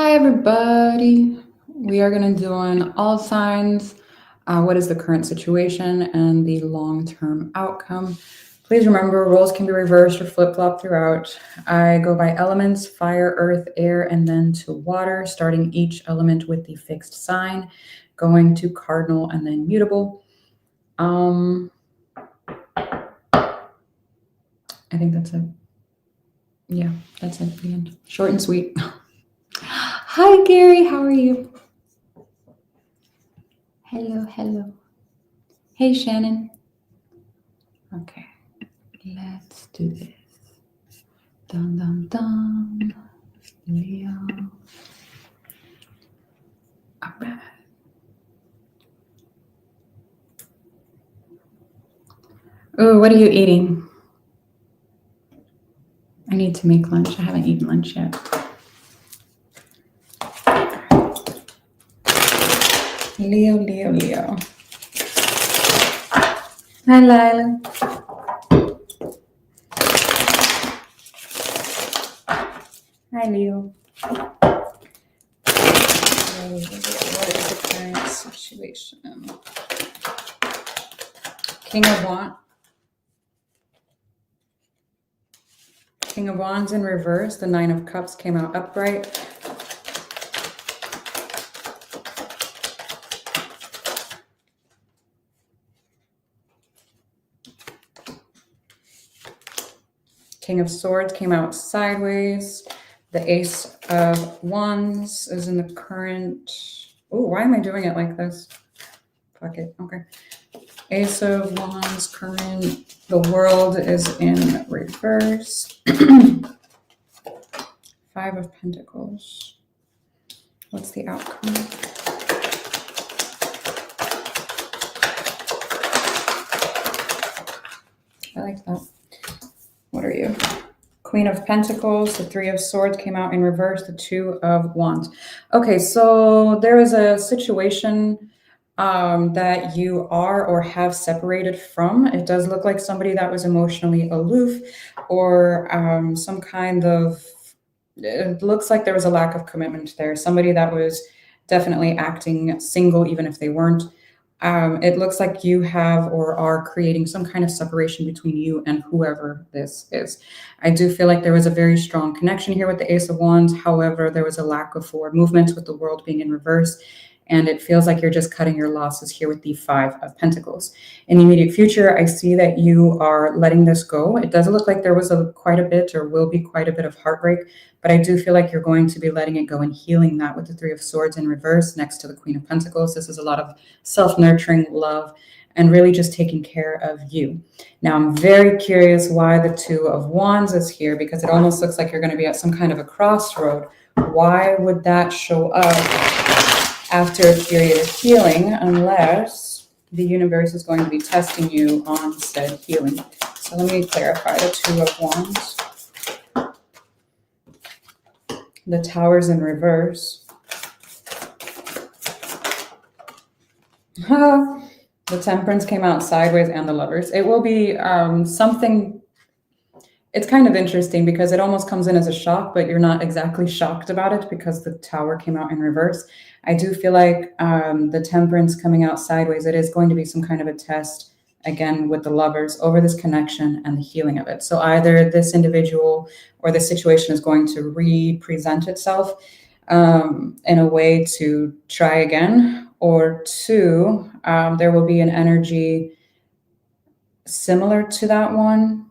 Hi, everybody. We are going to do on all signs. What is the current situation and the long-term outcome? Please remember, roles can be reversed or flip-flopped throughout. I go by elements, fire, earth, air, and then to water, starting each element with the fixed sign, going to cardinal and then mutable. I think that's it. Yeah, that's it. The end. Short and sweet. Hi, Gary. How are you? Hello. Hey, Shannon. Okay, let's do this. Dun, dun, dun. Leo. All right. Oh, what are you eating? I need to make lunch. I haven't eaten lunch yet. Leo. Hi, Lila. Hi, Leo. What is the current situation? King of Wands in reverse. The Nine of Cups came out upright. King of Swords came out sideways. The Ace of Wands is in the current. Oh, why am I doing it like this? Fuck it. Okay. Ace of Wands current. The World is in reverse. Five of Pentacles. What's the outcome? I like that. What are you? Queen of Pentacles, the Three of Swords came out in reverse, the Two of Wands. Okay, so there is a situation that you are or have separated from. It does look like somebody that was emotionally aloof or some kind of, it looks like there was a lack of commitment there. Somebody that was definitely acting single, even if they weren't. It looks like you have or are creating some kind of separation between you and whoever this is. I do feel like there was a very strong connection here with the Ace of Wands. However, there was a lack of forward movement with the World being in reverse. And it feels like you're just cutting your losses here with the Five of Pentacles. In the immediate future, I see that you are letting this go. It doesn't look like there was quite a bit or will be quite a bit of heartbreak, but I do feel like you're going to be letting it go and healing that with the Three of Swords in reverse next to the Queen of Pentacles. This is a lot of self-nurturing, love, and really just taking care of you. Now, I'm very curious why the Two of Wands is here, because it almost looks like you're going to be at some kind of a crossroad. Why would that show up after a period of healing, unless the universe is going to be testing you on said healing? So let me clarify the Two of Wands. The Tower's in reverse. The Temperance came out sideways and the Lovers. It will be something. It's kind of interesting because it almost comes in as a shock, but you're not exactly shocked about it because the Tower came out in reverse. I do feel like the Temperance coming out sideways, it is going to be some kind of a test, again, with the Lovers over this connection and the healing of it. So either this individual or the situation is going to re-present itself in a way to try again, or two, there will be an energy similar to that one.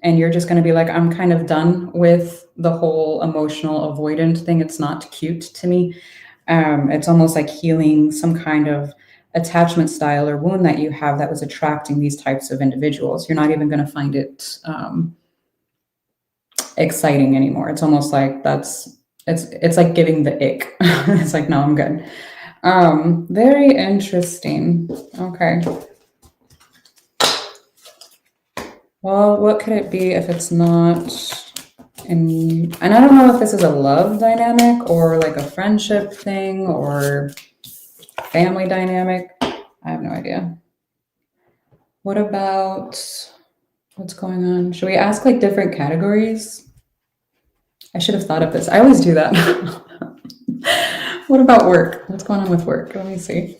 And you're just going to be like, I'm kind of done with the whole emotional avoidant thing. It's not cute to me. It's almost like healing some kind of attachment style or wound that you have that was attracting these types of individuals. You're not even going to find it exciting anymore. It's almost like it's like giving the ick. It's like, no, I'm good. Very interesting. Okay. Well, what could it be if it's not and I don't know if this is a love dynamic or like a friendship thing or family dynamic. I have no idea. What about what's going on? Should we ask like different categories? I should have thought of this. I always do that. What about work? What's going on with work? Let me see.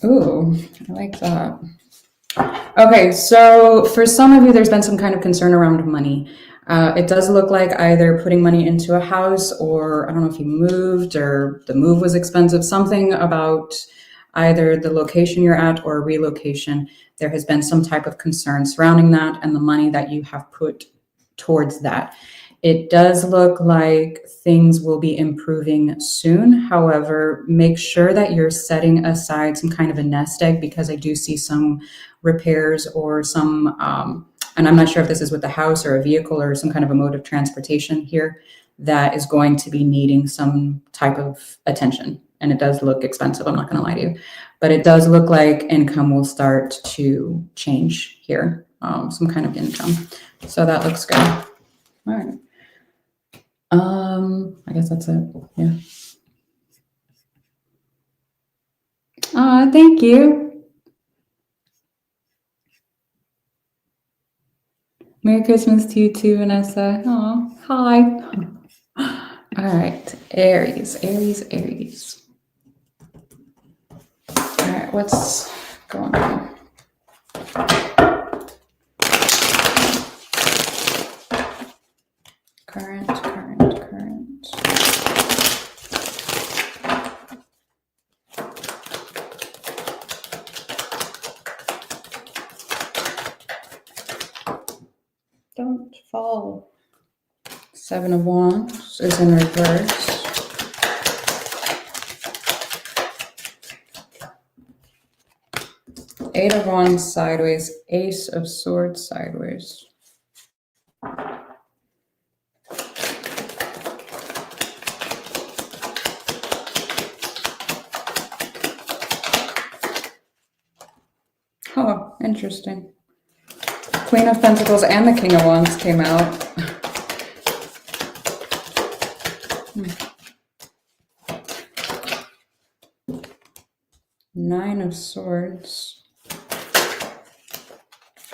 Ooh, I like that. Okay, so for some of you, there's been some kind of concern around money. It does look like either putting money into a house, or I don't know if you moved or the move was expensive, something about either the location you're at or relocation. There has been some type of concern surrounding that and the money that you have put towards that. It does look like things will be improving soon. However, make sure that you're setting aside some kind of a nest egg, because I do see some repairs or some, and I'm not sure if this is with the house or a vehicle or some kind of a mode of transportation here, that is going to be needing some type of attention. And it does look expensive, I'm not going to lie to you. But it does look like income will start to change here, some kind of income. So that looks good. All right. I guess that's it. Yeah. Thank you. Merry Christmas to you too, Vanessa. Oh, hi. All right, Aries. All right, what's going on? Current. Don't fall. Seven of Wands is in reverse. Eight of Wands sideways. Ace of Swords sideways. Oh, interesting. Queen of Pentacles and the King of Wands came out. Nine of Swords.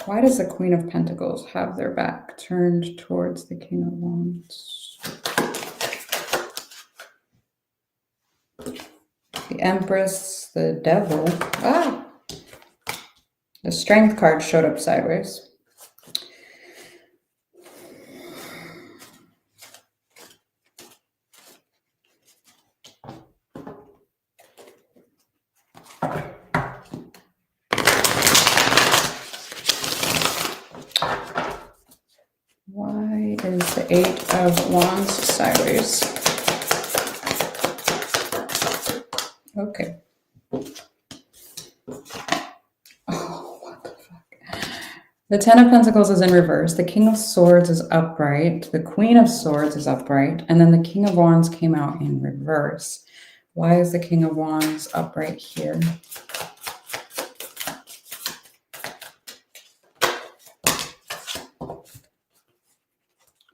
Why does the Queen of Pentacles have their back turned towards the King of Wands? The Empress, the Devil. The Strength card showed up sideways. Why is the Eight of Wands sideways? Okay. Oh, what the fuck? The Ten of Pentacles is in reverse. The King of Swords is upright. The Queen of Swords is upright. And then the King of Wands came out in reverse. Why is the King of Wands upright here?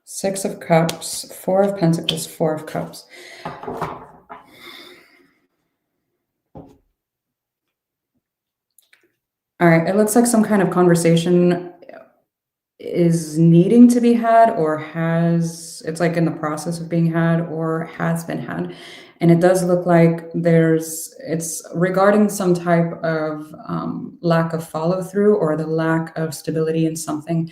Six of Cups, Four of Pentacles, Four of Cups. All right, it looks like some kind of conversation is needing to be had, or it's like in the process of being had or has been had. And it does look like it's regarding some type of lack of follow through, or the lack of stability in something.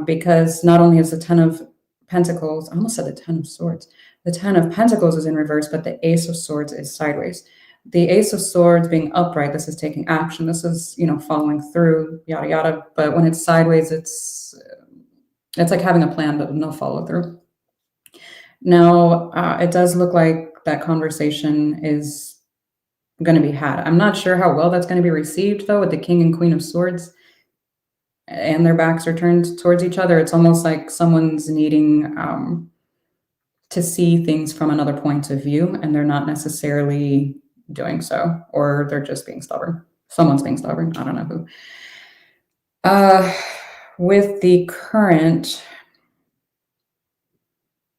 Because not only is the Ten of Pentacles, I almost said the Ten of Swords. The Ten of Pentacles is in reverse, but the Ace of Swords is sideways. The Ace of Swords being upright, this is taking action. This is, following through, yada, yada. But when it's sideways, it's like having a plan, but no follow through. Now, it does look like that conversation is going to be had. I'm not sure how well that's going to be received, though, with the King and Queen of Swords. and their backs are turned towards each other. It's almost like someone's needing to see things from another point of view, and they're not necessarily doing so, or they're just being stubborn. Someone's being stubborn. I don't know who. With the current,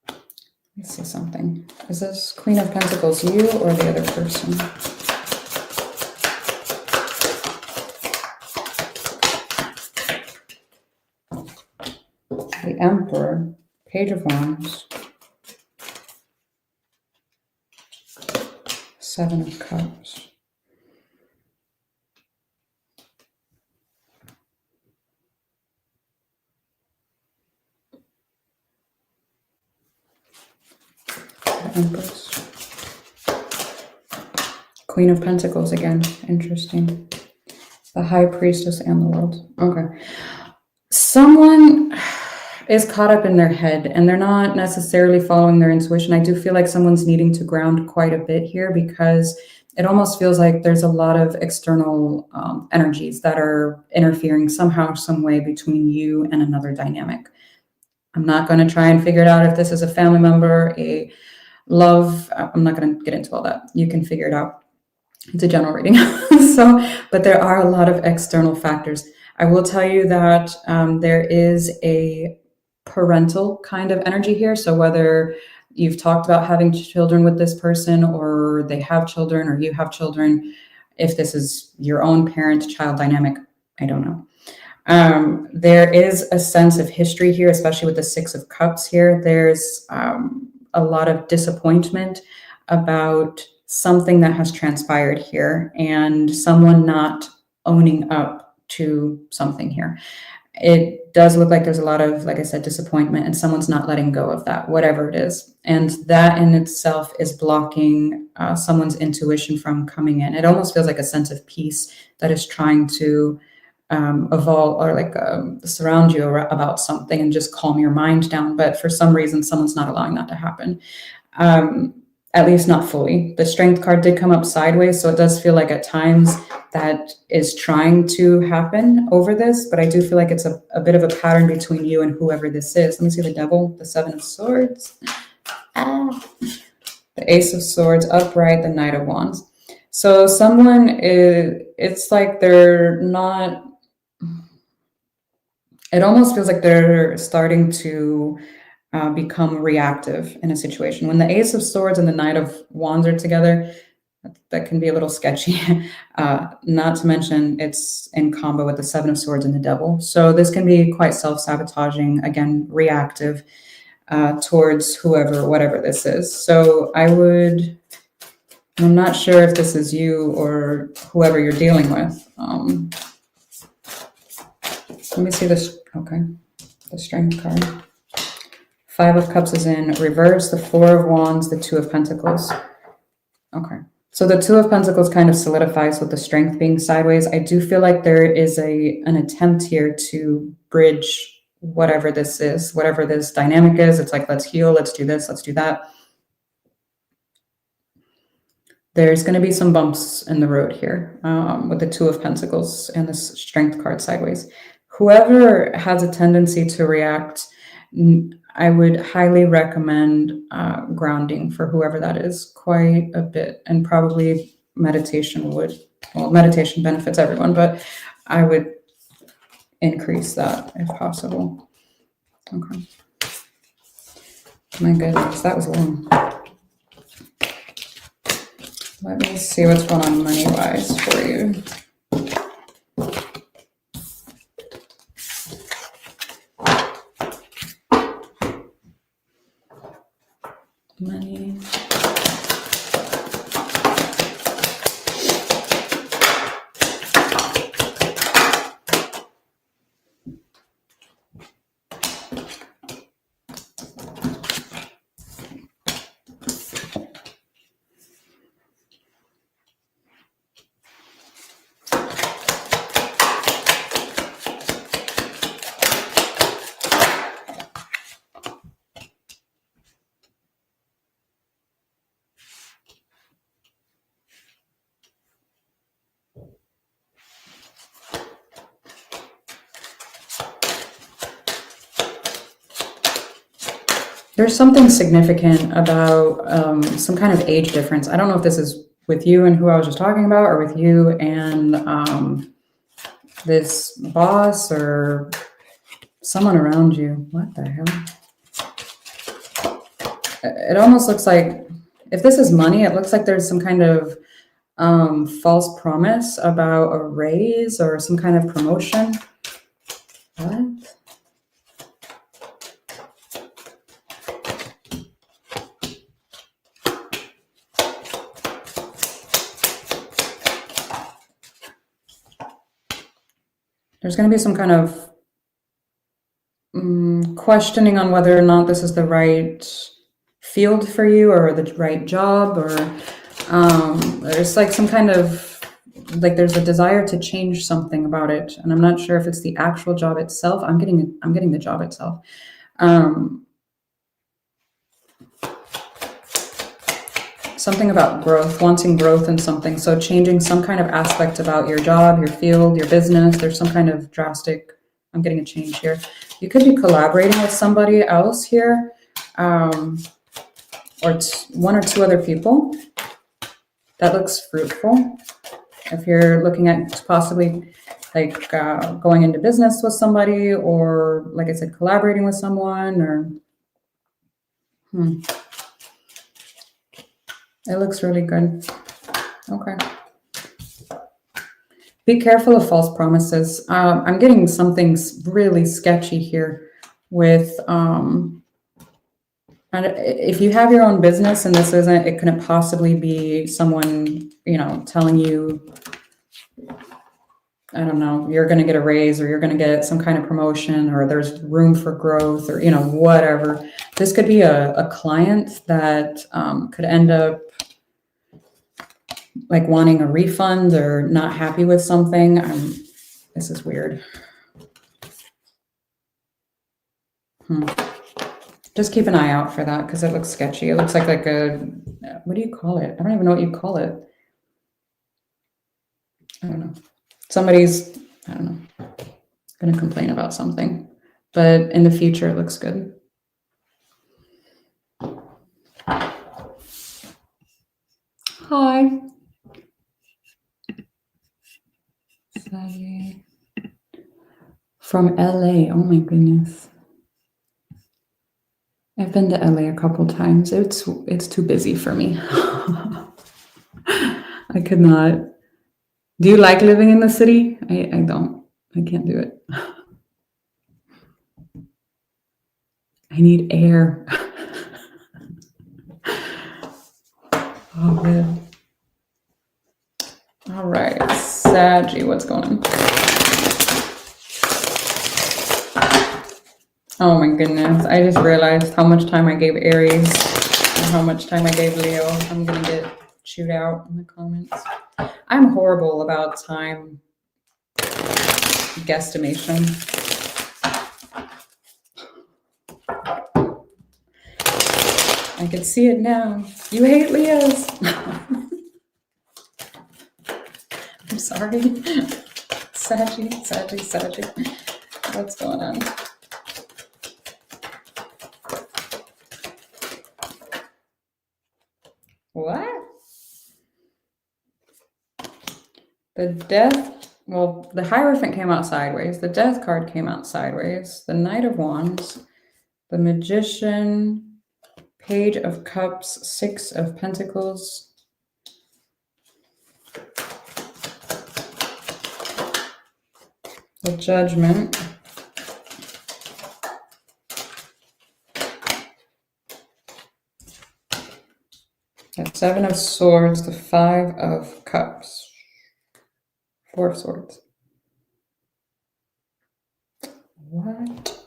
let me see something. Is this Queen of Pentacles you or the other person? The Emperor, Page of Wands, Seven of Cups. Empress. Queen of Pentacles again. Interesting. The High Priestess and the World. Okay. Someone is caught up in their head and they're not necessarily following their intuition. I do feel like someone's needing to ground quite a bit here, because it almost feels like there's a lot of external energies that are interfering somehow, some way between you and another dynamic. I'm not going to try and figure it out if this is a family member, a love. I'm not going to get into all that. You can figure it out. It's a general reading. But there are a lot of external factors. I will tell you that there is a parental kind of energy here. So whether you've talked about having children with this person, or they have children, or you have children, if this is your own parent-child dynamic, I don't know. There is a sense of history here, especially with the Six of Cups here. There's a lot of disappointment about something that has transpired here, and someone not owning up to something here. It does look like there's a lot of, like I said, disappointment, and someone's not letting go of that, whatever it is. And that in itself is blocking someone's intuition from coming in. It almost feels like a sense of peace that is trying to evolve, or like surround you about something and just calm your mind down. But for some reason, someone's not allowing that to happen. At least not fully. The Strength card did come up sideways, so it does feel like at times that is trying to happen over this, but I do feel like it's a bit of a pattern between you and whoever this is. Let me see the Devil, the Seven of Swords, the Ace of Swords upright, the Knight of Wands. So someone is, it's like they're not, it almost feels like they're starting to become reactive in a situation. When the Ace of Swords and the Knight of Wands are together, that can be a little sketchy. Not to mention it's in combo with the Seven of Swords and the Devil. So this can be quite self-sabotaging, again, reactive towards whoever, whatever this is. So I'm not sure if this is you or whoever you're dealing with. Let me see this. Okay, the Strength card. Five of Cups is in reverse, the Four of Wands, the Two of Pentacles. Okay. So the Two of Pentacles kind of solidifies with the Strength being sideways. I do feel like there is an attempt here to bridge whatever this is, whatever this dynamic is. It's like, let's heal, let's do this, let's do that. There's going to be some bumps in the road here with the Two of Pentacles and the Strength card sideways. Whoever has a tendency to react, I would highly recommend grounding for whoever that is quite a bit, and probably meditation would, well, meditation benefits everyone, but I would increase that if possible. Okay. My goodness, that was long. Let me see what's going on money-wise for you. Money. There's something significant about some kind of age difference. I don't know if this is with you and who I was just talking about, or with you and this boss or someone around you. What the hell? It almost looks like, if this is money, it looks like there's some kind of false promise about a raise or some kind of promotion. What? There's going to be some kind of questioning on whether or not this is the right field for you or the right job, or there's like some kind of, like there's a desire to change something about it, and I'm not sure if it's the actual job itself. I'm getting the job itself. Something about growth, wanting growth in something. So changing some kind of aspect about your job, your field, your business. There's some kind of drastic, I'm getting a change here. You could be collaborating with somebody else here, or one or two other people. That looks fruitful. If you're looking at possibly like going into business with somebody, or like I said, collaborating with someone, or it looks really good. Okay. Be careful of false promises. I'm getting something really sketchy here with, and if you have your own business and this isn't, it couldn't possibly be someone, telling you, I don't know, you're going to get a raise, or you're going to get some kind of promotion, or there's room for growth, or, whatever. This could be a client that could end up like wanting a refund or not happy with something. This is weird. Just keep an eye out for that, because it looks sketchy. It looks like a, what do you call it? I don't even know what you call it. I don't know. Somebody's, I don't know, going to complain about something, but in the future, it looks good. Hi. From LA. Oh my goodness. I've been to LA a couple times. It's too busy for me. I could not. Do you like living in the city? I don't. I can't do it. I need air. Oh, good. All right, Saggy, what's going on? Oh my goodness, I just realized how much time I gave Aries and how much time I gave Leo. I'm gonna get chewed out in the comments. I'm horrible about time guesstimation. I can see it now. You hate Leos. I'm sorry. Saggy. What's going on? What? The Death, well, the Hierophant came out sideways. The Death card came out sideways. The Knight of Wands, the Magician, Page of Cups, Six of Pentacles. The Judgment. The Seven of Swords, the Five of Cups. Four of Swords. What?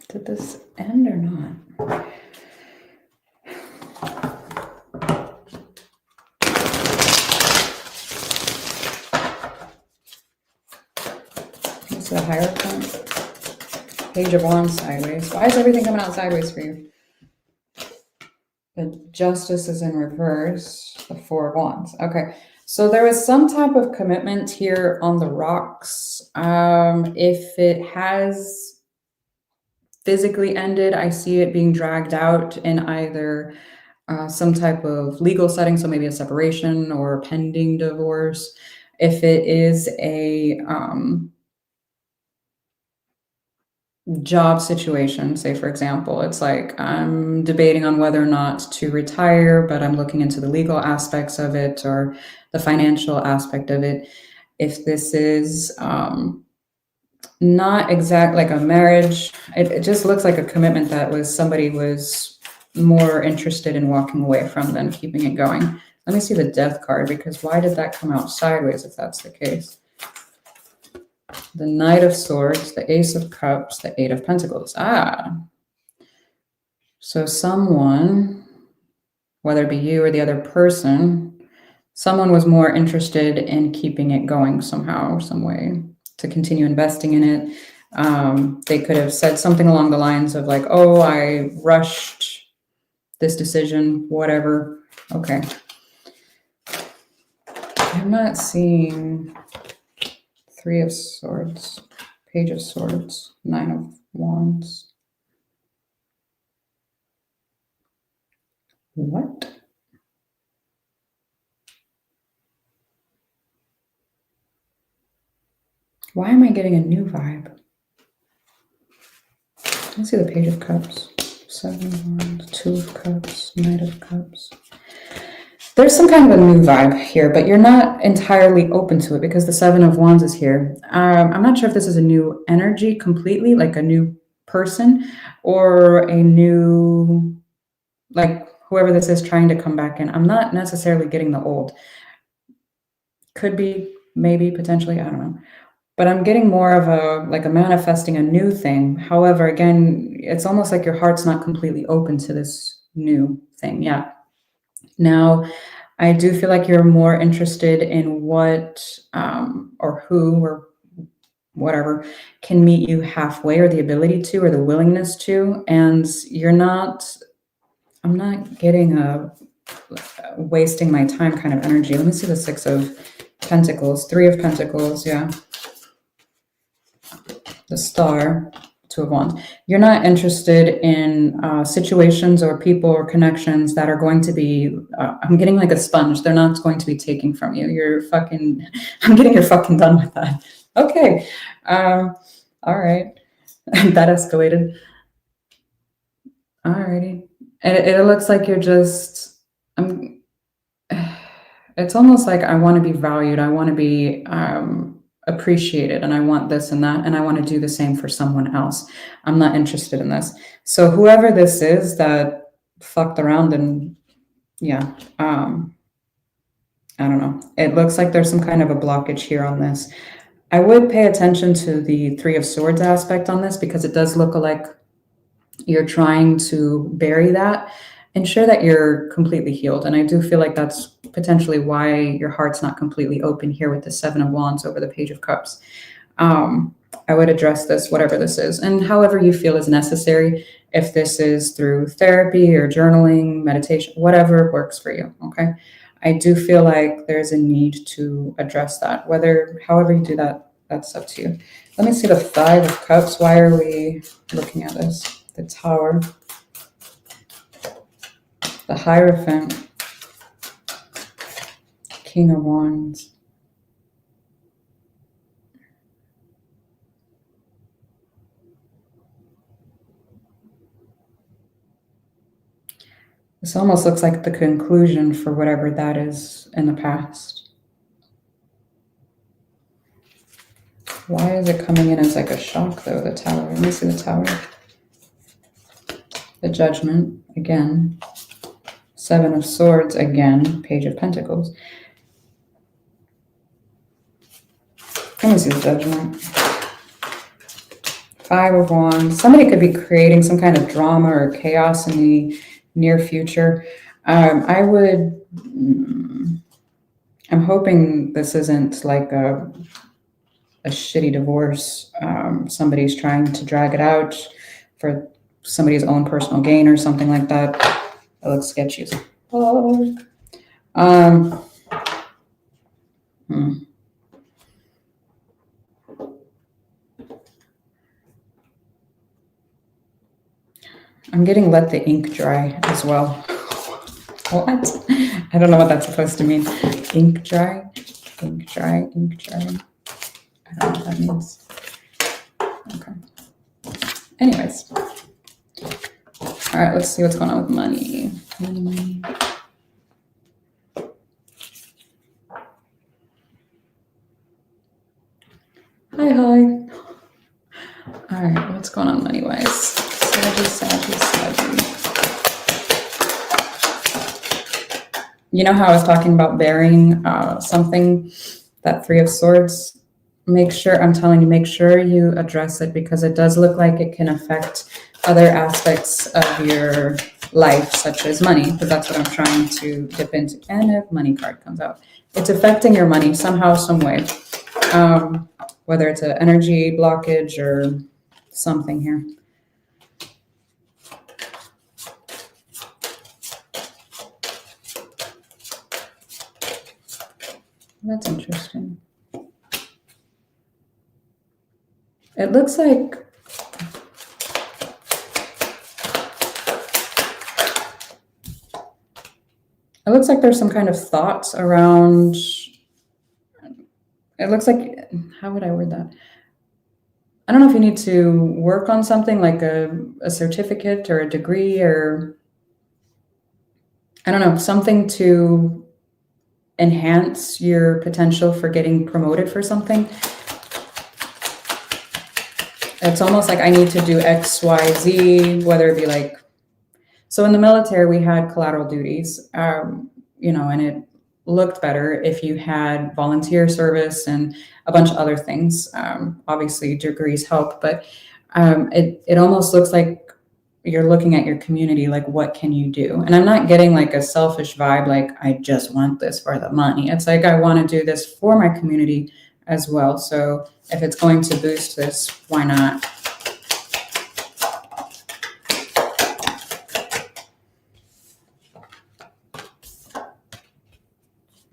Did this end or not? This is the Hierophant. Page of Wands sideways. Why is everything coming out sideways for you? The Justice is in reverse, the Four of Wands. Okay, so there is some type of commitment here on the rocks. If it has physically ended, I see it being dragged out in either some type of legal setting, so maybe a separation or pending divorce. If it is a job situation, say for example, it's like I'm debating on whether or not to retire, but I'm looking into the legal aspects of it or the financial aspect of it. If this is not exact like a marriage, it just looks like a commitment that was somebody was more interested in walking away from than keeping it going. Let me see the Death card, because why did that come out sideways if that's the case? The Knight of Swords, the Ace of Cups, the Eight of Pentacles. So someone, whether it be you or the other person, someone was more interested in keeping it going somehow, some way, to continue investing in it. They could have said something along the lines of like, oh, I rushed this decision, whatever. Okay. I'm not seeing Three of Swords, Page of Swords, Nine of Wands. What? Why am I getting a new vibe? Let's see the Page of Cups, Seven of Wands, Two of Cups, Knight of Cups. There's some kind of a new vibe here, but you're not entirely open to it because the Seven of Wands is here. I'm not sure if this is a new energy completely, like a new person, or a new, like whoever this is trying to come back in. I'm not necessarily getting the old. Could be, maybe, potentially, I don't know. But I'm getting more of a, like a manifesting a new thing. However, again, it's almost like your heart's not completely open to this new thing. Yeah. Now, I do feel like you're more interested in what or who or whatever can meet you halfway, or the ability to, or the willingness to. And you're not, I'm not getting a wasting my time kind of energy. Let me see the Six of Pentacles, Three of Pentacles. Yeah. The Star, Two of Wands. You're not interested in situations or people or connections that are going to be, I'm getting like a sponge. They're not going to be taking from you. You're fucking, I'm getting you're fucking done with that. Okay. All right. That escalated. All righty. It looks like you're just, it's almost like I want to be valued. I want to be, appreciated, and I want this and that, and I want to do the same for someone else. I'm not interested in this. So whoever this is that fucked around and yeah, I don't know. It looks like there's some kind of a blockage here on this. I would pay attention to the Three of Swords aspect on this, because it does look like you're trying to bury that, ensure that you're completely healed. And I do feel like that's potentially why your heart's not completely open here with the Seven of Wands over the Page of Cups. I would address this, whatever this is, and however you feel is necessary. If this is through therapy or journaling, meditation, whatever works for you, okay? I do feel like there's a need to address that. However you do that, that's up to you. Let me see the Five of Cups. Why are we looking at this? The Tower, the Hierophant, King of Wands. This almost looks like the conclusion for whatever that is in the past. Why is it coming in as like a shock though, the Tower? Let me see the Tower. The Judgment, again. Seven of Swords, again. Page of Pentacles. Let me see the Judgment. Five of Wands. Somebody could be creating some kind of drama or chaos in the near future. I'm hoping this isn't like a shitty divorce. Somebody's trying to drag it out for somebody's own personal gain or something like that. It looks sketchy as fuck. I'm getting let the ink dry as well. What? I don't know what that's supposed to mean. Ink dry, ink dry, ink dry. I don't know what that means. Okay. Anyways. All right, let's see what's going on with money. Money. Hi. All right, what's going on money-wise? Saggy. You know how I was talking about burying something, that Three of Swords? Make sure you address it, because it does look like it can affect other aspects of your life, such as money, but that's what I'm trying to dip into. And if money card comes out, it's affecting your money somehow, some way. Whether it's an energy blockage or something here. That's interesting. It looks like there's some kind of thoughts around. It looks like, how would I word that? I don't know if you need to work on something like a certificate or a degree, or I don't know, something to enhance your potential for getting promoted for something. It's almost like I need to do X, Y, Z, whether it be like, so in the military, we had collateral duties, you know, and it looked better if you had volunteer service and a bunch of other things. Obviously degrees help, but it almost looks like you're looking at your community, like, what can you do? And I'm not getting like a selfish vibe, like I just want this for the money. It's like, I want to do this for my community as well. So if it's going to boost this, why not?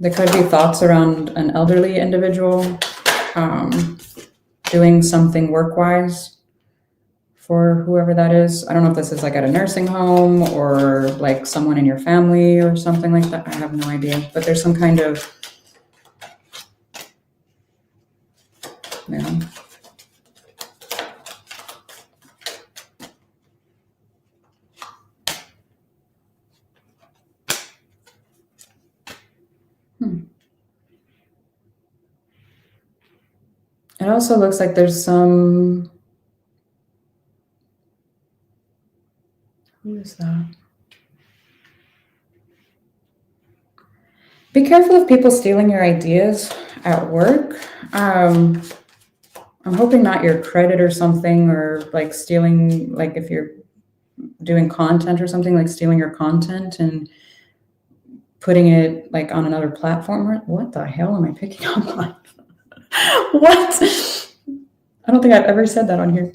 There could be thoughts around an elderly individual doing something work-wise for whoever that is. I don't know if this is like at a nursing home or like someone in your family or something like that. I have no idea, but there's some kind of, yeah. It also looks like there's some, who is that? Be careful of people stealing your ideas at work. I'm hoping not your credit or something, or like stealing, like if you're doing content or something, like stealing your content and putting it like on another platform. What the hell am I picking up on? What? I don't think I've ever said that on here.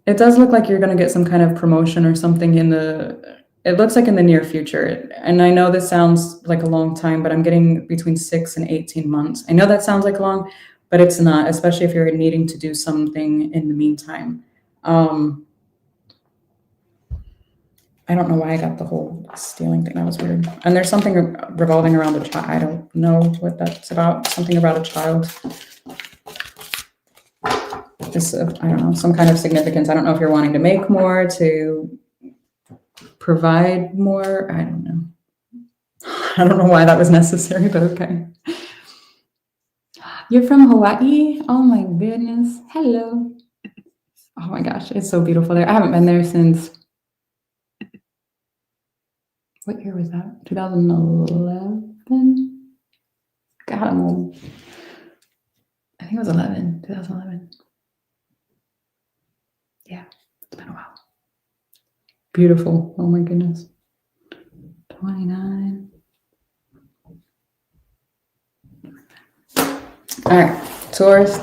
It does look like you're going to get some kind of promotion or something it looks like in the near future. And I know this sounds like a long time, but I'm getting between 6 and 18 months. I know that sounds like long, but it's not, especially if you're needing to do something in the meantime. I don't know why I got the whole stealing thing. That was weird. And there's something revolving around a child. I don't know what that's about. Something about a child. This, I don't know, some kind of significance. I don't know if you're wanting to make more, to provide more. I don't know. I don't know why that was necessary, but okay. You're from Hawaii? Oh my goodness. Hello. Oh my gosh, it's so beautiful there. I haven't been there since, what year was that? 2011? God, I'm old. I think it was 2011. Yeah, it's been a while. Beautiful. Oh my goodness. 29. All right, Taurus.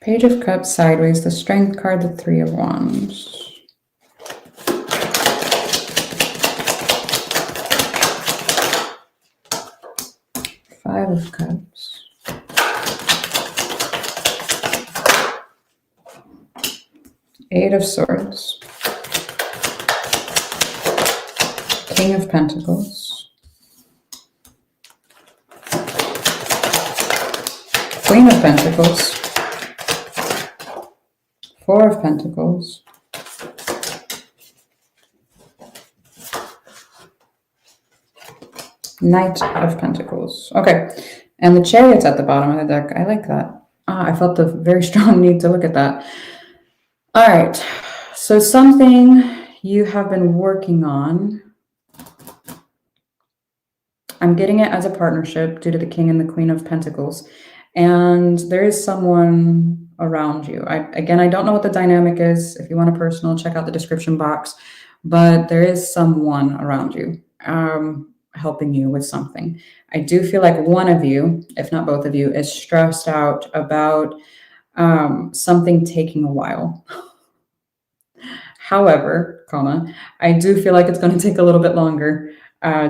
Page of Cups sideways, the Strength card, the Three of Wands. Five of Cups. Eight of Swords. King of Pentacles. Queen of Pentacles. Four of Pentacles. Knight of Pentacles. Okay. And the Chariot's at the bottom of the deck. I like that. I felt a very strong need to look at that. All right. So something you have been working on. I'm getting it as a partnership due to the King and the Queen of Pentacles. And there is someone around you. Again, I don't know what the dynamic is. If you want a personal, check out the description box. But there is someone around you helping you with something. I do feel like one of you, if not both of you, is stressed out about something taking a while. However, I do feel like it's going to take a little bit longer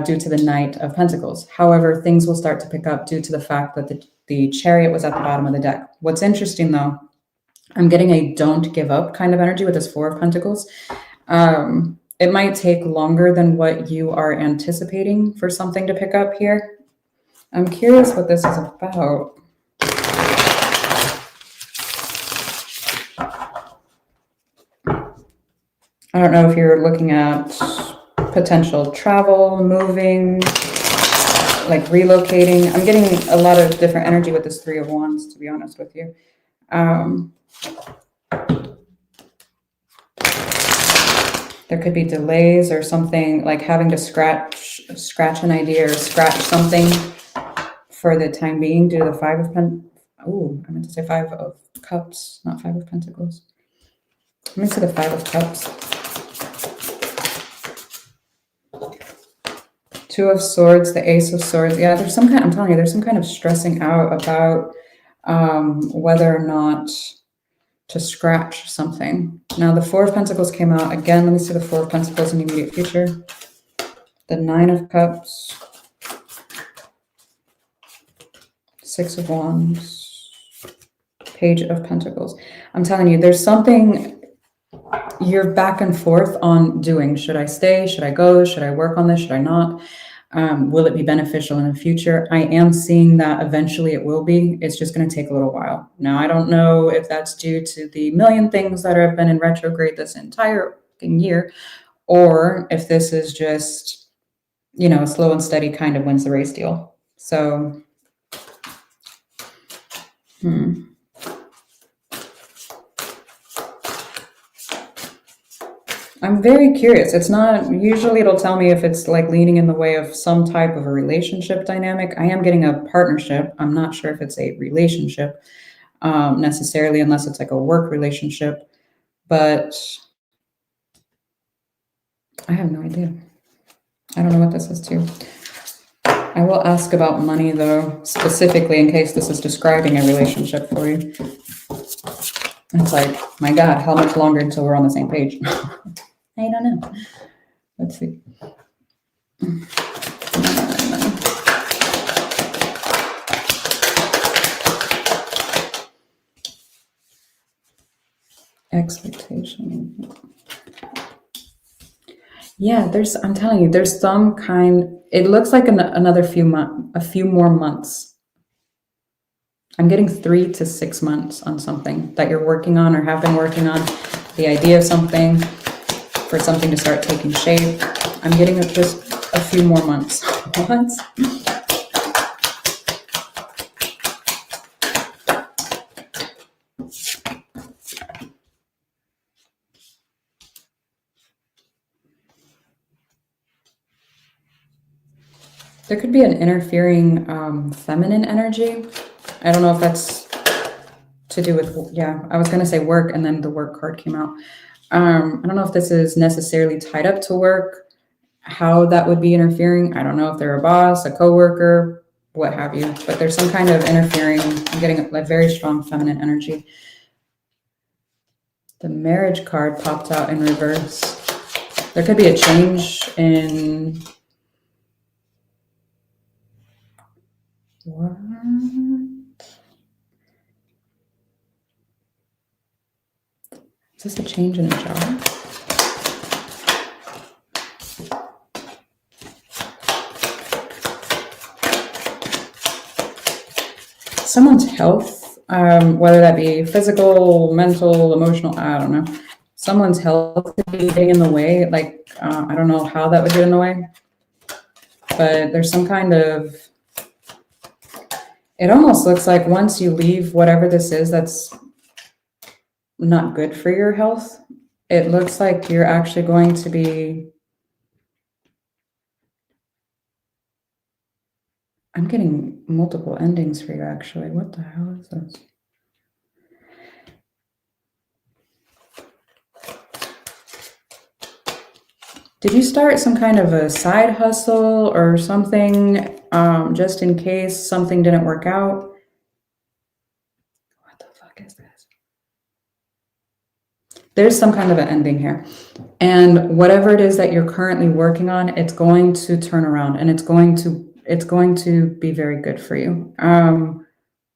due to the Knight of Pentacles. However, things will start to pick up due to the fact that the Chariot was at the bottom of the deck. What's interesting, though, I'm getting a don't give up kind of energy with this Four of Pentacles. It might take longer than what you are anticipating for something to pick up here. I'm curious what this is about. I don't know if you're looking at potential travel, moving, like relocating. I'm getting a lot of different energy with this Three of Wands, to be honest with you. There could be delays or something, like having to scratch an idea or scratch something for the time being due to the Five of I meant to say Five of Cups, not Five of Pentacles. Let me see the Five of Cups. Two of Swords, the Ace of Swords. Yeah, there's some kind, I'm telling you, there's some kind of stressing out about whether or not to scratch something. Now, the Four of Pentacles came out. Again, let me see the Four of Pentacles in the immediate future. The Nine of Cups. Six of Wands. Page of Pentacles. I'm telling you, there's something you're back and forth on doing. Should I stay? Should I go? Should I work on this? Should I not? Will it be beneficial in the future? I am seeing that eventually it will be. It's just going to take a little while. Now, I don't know if that's due to the million things that have been in retrograde this entire year, or if this is just, a slow and steady kind of wins the race deal. So, I'm very curious. It's not, usually it'll tell me if it's like leaning in the way of some type of a relationship dynamic. I am getting a partnership. I'm not sure if it's a relationship necessarily, unless it's like a work relationship, but I have no idea. I don't know what this is too. I will ask about money though, specifically in case this is describing a relationship for you. It's like, my God, how much longer until we're on the same page? I don't know. Let's see. Expectation. Yeah, I'm telling you, there's some kind, it looks like another a few more months. I'm getting 3 to 6 months on something that you're working on or have been working on. The idea of something, for something to start taking shape. I'm getting just a few more months. What? There could be an interfering feminine energy. I don't know if that's to do with, yeah, I was going to say work, and then the work card came out. I don't know if this is necessarily tied up to work, how that would be interfering. I don't know if they're a boss, a coworker, what have you, but there's some kind of interfering. I'm getting a very strong feminine energy. The marriage card popped out in reverse. There could be a change in what? Is this a change in a job? Someone's health, whether that be physical, mental, emotional, I don't know. Someone's health could be getting in the way. Like, I don't know how that would get in the way, but there's some kind of, it almost looks like once you leave whatever this is that's not good for your health, it looks like you're actually going to be, I'm getting multiple endings for you actually. What the hell is this? Did you start some kind of a side hustle or something, just in case something didn't work out? What the fuck is this? There's some kind of an ending here. And whatever it is that you're currently working on, it's going to turn around, and it's going to be very good for you.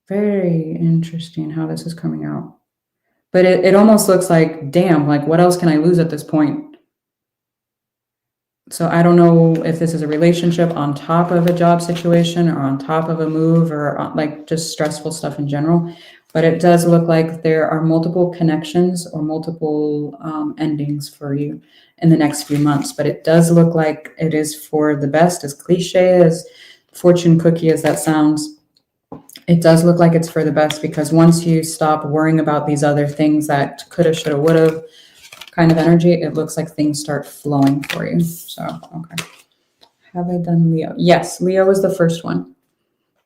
Very interesting how this is coming out. But it almost looks like, damn, like what else can I lose at this point? So I don't know if this is a relationship on top of a job situation or on top of a move or like just stressful stuff in general. But it does look like there are multiple connections or multiple endings for you in the next few months. But it does look like it is for the best, as cliche, as fortune cookie as that sounds. It does look like it's for the best, because once you stop worrying about these other things that coulda, shoulda, woulda kind of energy, it looks like things start flowing for you. So, okay. Have I done Leo? Yes, Leo was the first one.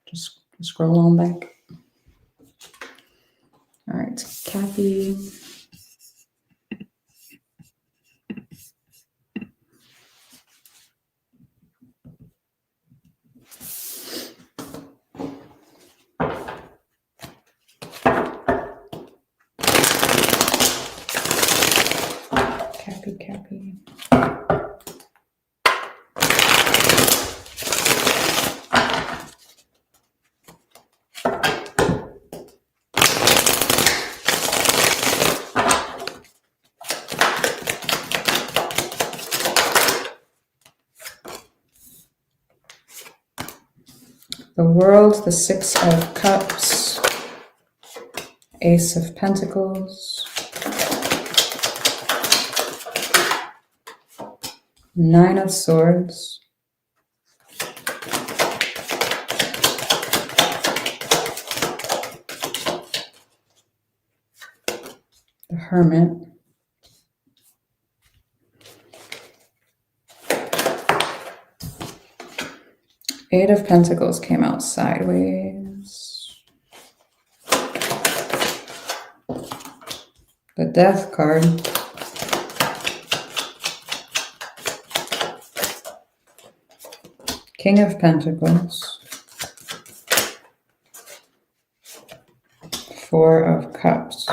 Just scroll on back. All right, Kathy. Cappy. The World, the Six of Cups, Ace of Pentacles, Nine of Swords, the Hermit, Eight of Pentacles came out sideways, the Death card, King of Pentacles, Four of Cups.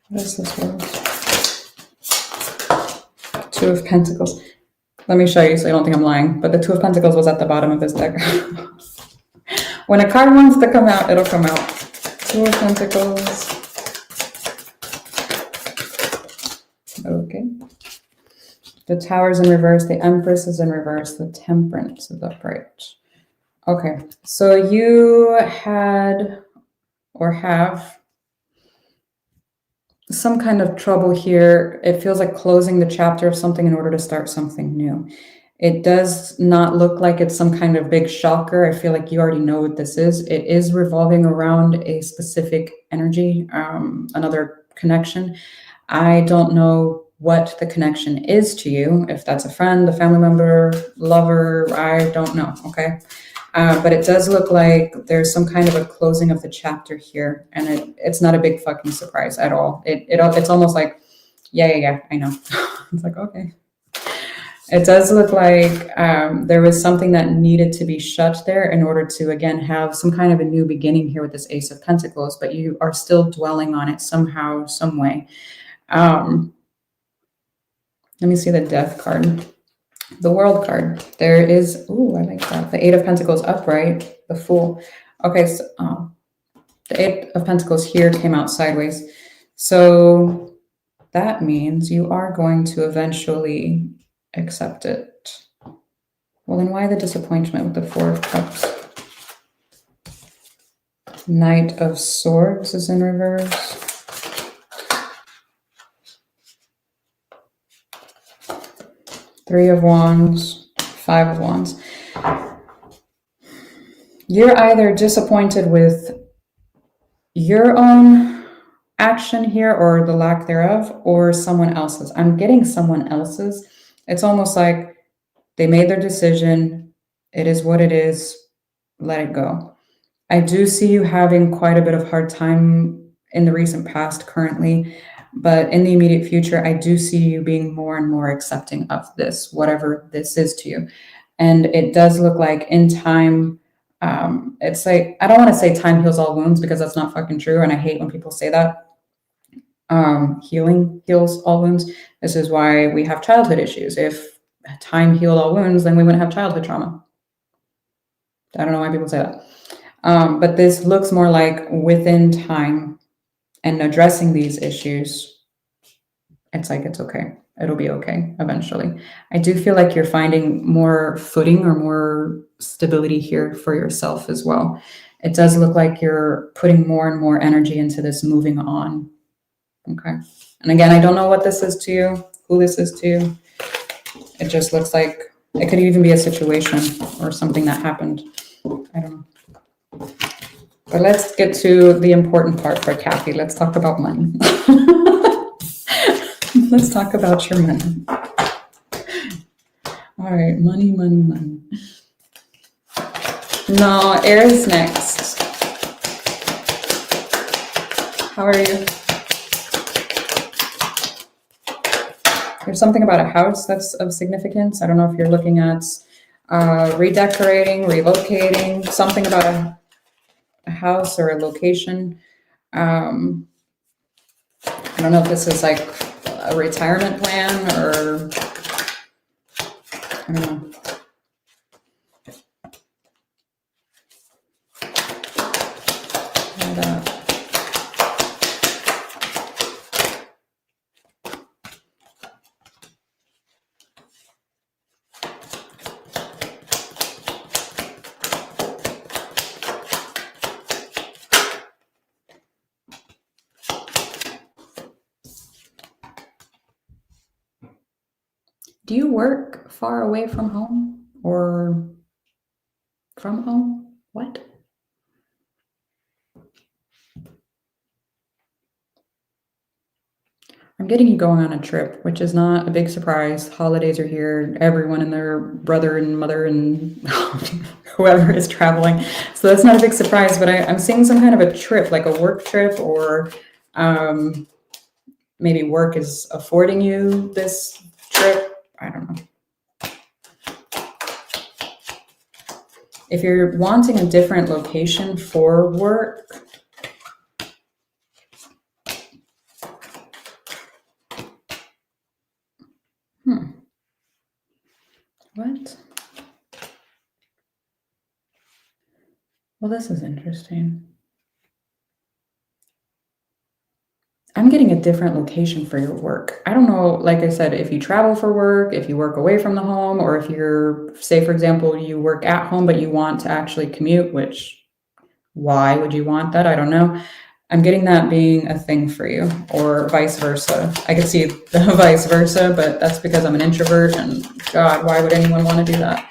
What is this word? Two of Pentacles. Let me show you so you don't think I'm lying. But the Two of Pentacles was at the bottom of this deck. When a card wants to come out, it'll come out. Two of Pentacles. Okay. The Tower's in reverse. The Empress is in reverse. The Temperance is upright. Okay. So you had or have some kind of trouble here. It feels like closing the chapter of something in order to start something new. It does not look like it's some kind of big shocker. I feel like you already know what this is. It is revolving around a specific energy, another connection. I don't know what the connection is to you, if that's a friend, a family member, lover, I don't know, okay? But it does look like there's some kind of a closing of the chapter here, and it's not a big fucking surprise at all. It's almost like, yeah, I know. It's like, okay. It does look like there was something that needed to be shut there in order to, again, have some kind of a new beginning here with this Ace of Pentacles, but you are still dwelling on it somehow, some way. Let me see the Death card. The World card. There is, ooh, I like that. The Eight of Pentacles upright, the Fool. Okay, so the Eight of Pentacles here came out sideways. So that means you are going to eventually accept it. Well, then why the disappointment with the Four of Cups? Knight of Swords is in reverse. Three of Wands, Five of Wands. You're either disappointed with your own action here or the lack thereof, or someone else's. I'm getting someone else's. It's almost like they made their decision. It is what it is. Let it go. I do see you having quite a bit of hard time in the recent past currently, but in the immediate future, I do see you being more and more accepting of this, whatever this is to you. And it does look like in time, it's like, I don't want to say time heals all wounds because that's not fucking true. And I hate when people say that. Healing heals all wounds. This is why we have childhood issues. If time healed all wounds, then we wouldn't have childhood trauma. I don't know why people say that. But this looks more like within time and addressing these issues, it's like, it's okay. It'll be okay eventually. I do feel like you're finding more footing or more stability here for yourself as well. It does look like you're putting more and more energy into this moving on. Okay. And again, I don't know what this is to you, who this is to you. It just looks like it could even be a situation or something that happened. I don't know. But let's get to the important part for Kathy. Let's talk about money. Let's talk about your money. All right, money. No, Aries next. How are you? There's something about a house that's of significance. I don't know if you're looking at redecorating, relocating, something about a house or a location. I don't know if this is like a retirement plan or I don't know. Do you work far away from home or from home? What? I'm getting you going on a trip, which is not a big surprise. Holidays are here. Everyone and their brother and mother and whoever is traveling. So that's not a big surprise, but I'm seeing some kind of a trip, like a work trip, or maybe work is affording you this trip. I don't know. If you're wanting a different location for work, what? Well, this is interesting. I'm getting a different location for your work. I don't know, like I said, if you travel for work, if you work away from the home, or if you're, say, for example, you work at home, but you want to actually commute, which, why would you want that? I don't know. I'm getting that being a thing for you, or vice versa. I could see the vice versa, but that's because I'm an introvert, and God, why would anyone want to do that?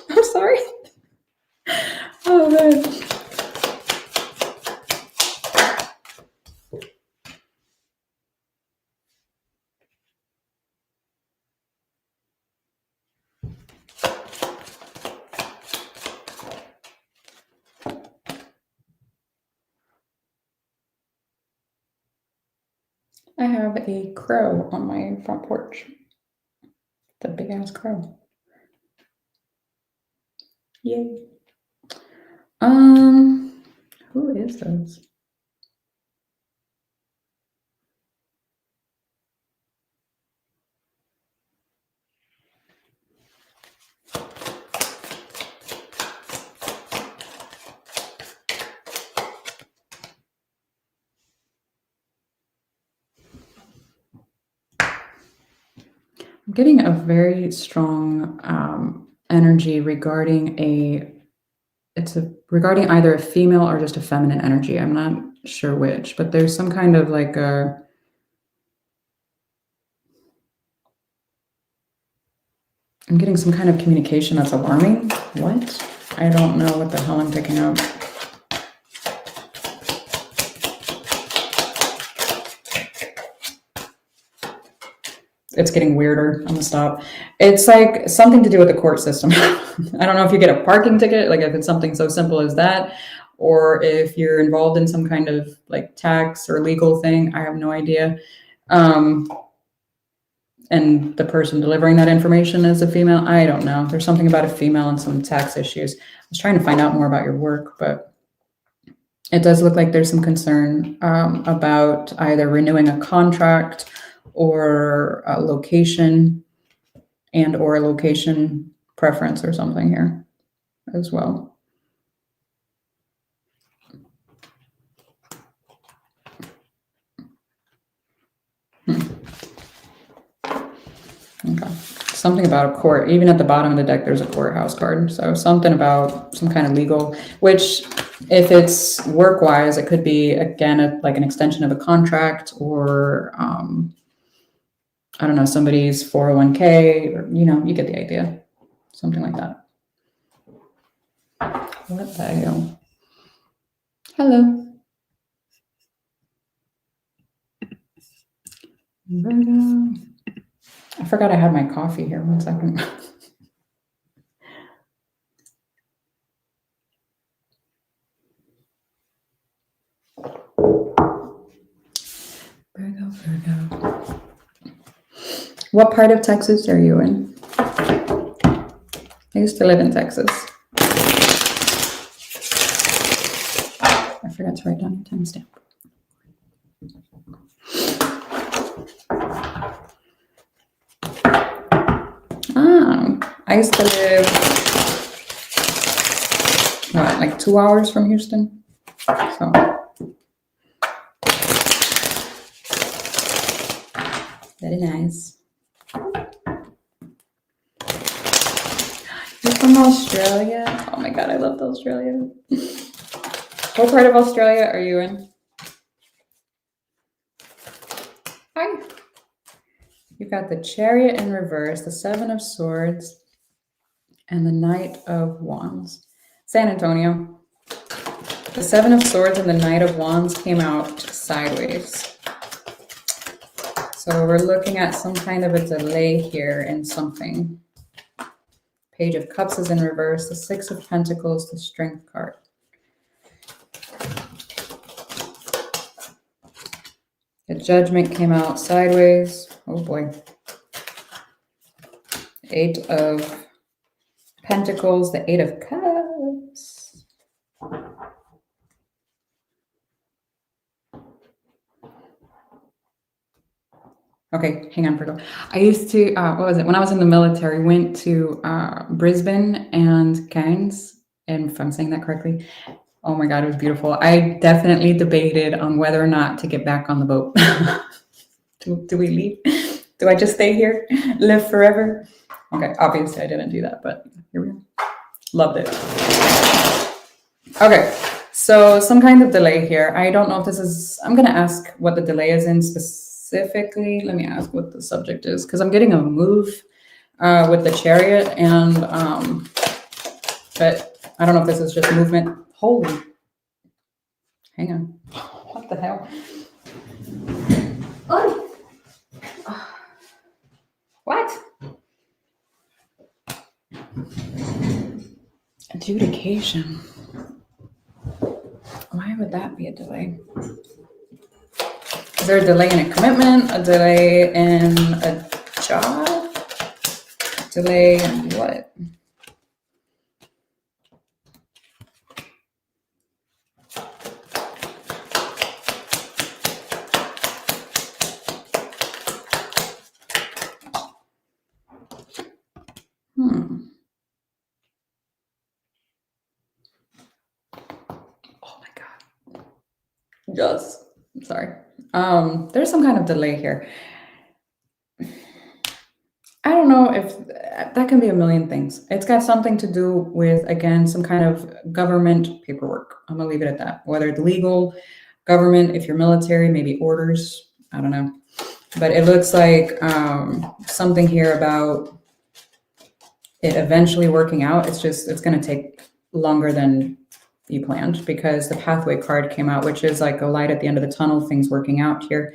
I'm sorry. Oh, man. I have a crow on my front porch. The big ass crow. Yay. Who is this? I'm getting a very strong energy regarding regarding either a female or just a feminine energy. I'm not sure which, but there's some kind of like I'm getting some kind of communication that's alarming. What? I don't know what the hell I'm picking up. It's getting weirder. I'm gonna stop. It's like something to do with the court system. I don't know if you get a parking ticket, like if it's something so simple as that, or if you're involved in some kind of like tax or legal thing. I have no idea. And the person delivering that information is a female. I don't know. There's something about a female and some tax issues. I was trying to find out more about your work, but it does look like there's some concern about either renewing a contract or a location and or a location preference or something here as well. Okay. Something about a court. Even at the bottom of the deck, there's a courthouse card. So something about some kind of legal, which if it's work-wise, it could be, again, like an extension of a contract or, I don't know, somebody's 401k, or, you know, you get the idea. Something like that. What the hell? Hello. Virgo. I forgot I had my coffee here. 1 second. Virgo. What part of Texas are you in? I used to live in Texas. I forgot to write down the timestamp. I used to live, what, like 2 hours from Houston? So, very nice. You're from Australia? Oh my God, I loved Australia. What part of Australia are you in? Hi. You've got the Chariot in reverse, the Seven of Swords, and the Knight of Wands. San Antonio. The Seven of Swords and the Knight of Wands came out sideways. So we're looking at some kind of a delay here in something. Page of Cups is in reverse, the Six of Pentacles, the Strength card. The Judgment came out sideways. Oh boy. Eight of Pentacles, the Eight of Cups. Okay, hang on, Virgo. I used to, what was it? When I was in the military, went to Brisbane and Cairns, and if I'm saying that correctly. Oh my God, it was beautiful. I definitely debated on whether or not to get back on the boat. Do we leave? Do I just stay here, live forever? Okay, obviously I didn't do that, but here we go. Loved it. Okay, So some kind of delay here. I don't know if this is, I'm going to ask what the delay is in specifically. Let me ask what the subject is, because I'm getting a move with the Chariot, and but I don't know if this is just movement. Holy, hang on. What the hell? Oh. What? Adjudication. Why would that be a delay? Is there a delay in a commitment? A delay in a job? Delay in what? Oh my God. Yes. Sorry. There's some kind of delay here. I don't know if that can be a million things. It's got something to do with, again, some kind of government paperwork. I'm gonna leave it at that. Whether it's legal, government, if you're military, maybe orders. I don't know. But it looks like something here about it eventually working out. It's going to take longer than you planned, because the pathway card came out, which is like a light at the end of the tunnel, things working out here.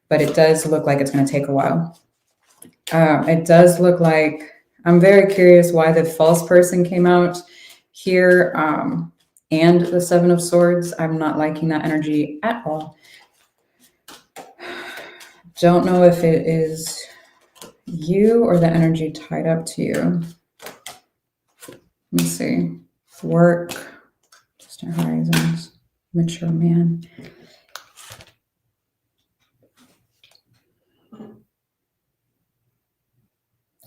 But it does look like it's going to take a while. It does look like, I'm very curious why the false person came out here, and the Seven of Swords. I'm not liking that energy at all. Don't know if it is you or the energy tied up to you. Let me see. Work, distant horizons, mature man.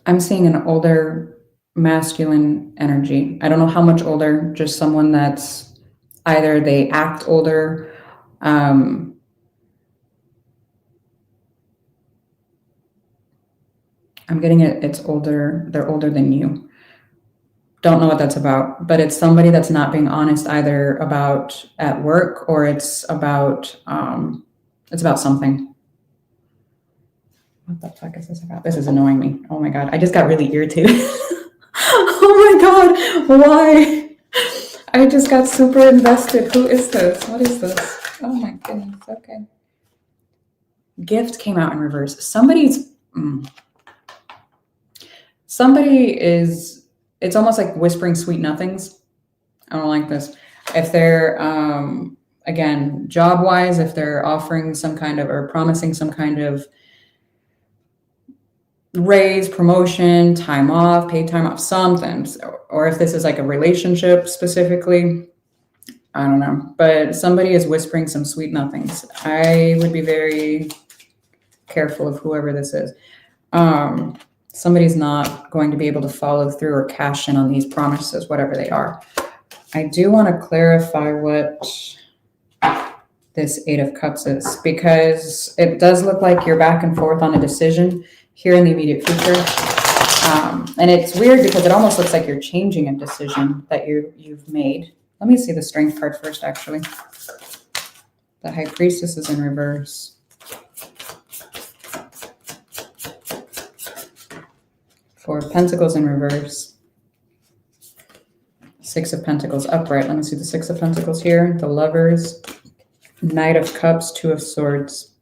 I'm seeing an older masculine energy. I don't know how much older, just someone that's either they act older, I'm getting it, it's older, they're older than you. Don't know what that's about, but it's somebody that's not being honest either about at work, or it's about something. What the fuck is this about? This is annoying me. Oh my God, I just got really irritated. Oh my God, why? I just got super invested. Who is this? What is this? Oh my goodness, okay. Gift came out in reverse. Somebody is, it's almost like whispering sweet nothings. I don't like this. If they're, again, job-wise, if they're offering some kind of, or promising some kind of raise, promotion, time off, paid time off, something, or if this is like a relationship specifically, I don't know, but somebody is whispering some sweet nothings. I would be very careful of whoever this is. Somebody's not going to be able to follow through or cash in on these promises, whatever they are. I do want to clarify what this Eight of Cups is, because it does look like you're back and forth on a decision here in the immediate future. And it's weird because it almost looks like you're changing a decision that you've made. Let me see the Strength card first, actually. The High Priestess is in reverse. Four of Pentacles in reverse. Six of Pentacles upright. Let me see the Six of Pentacles here. The Lovers. Knight of Cups. Two of Swords.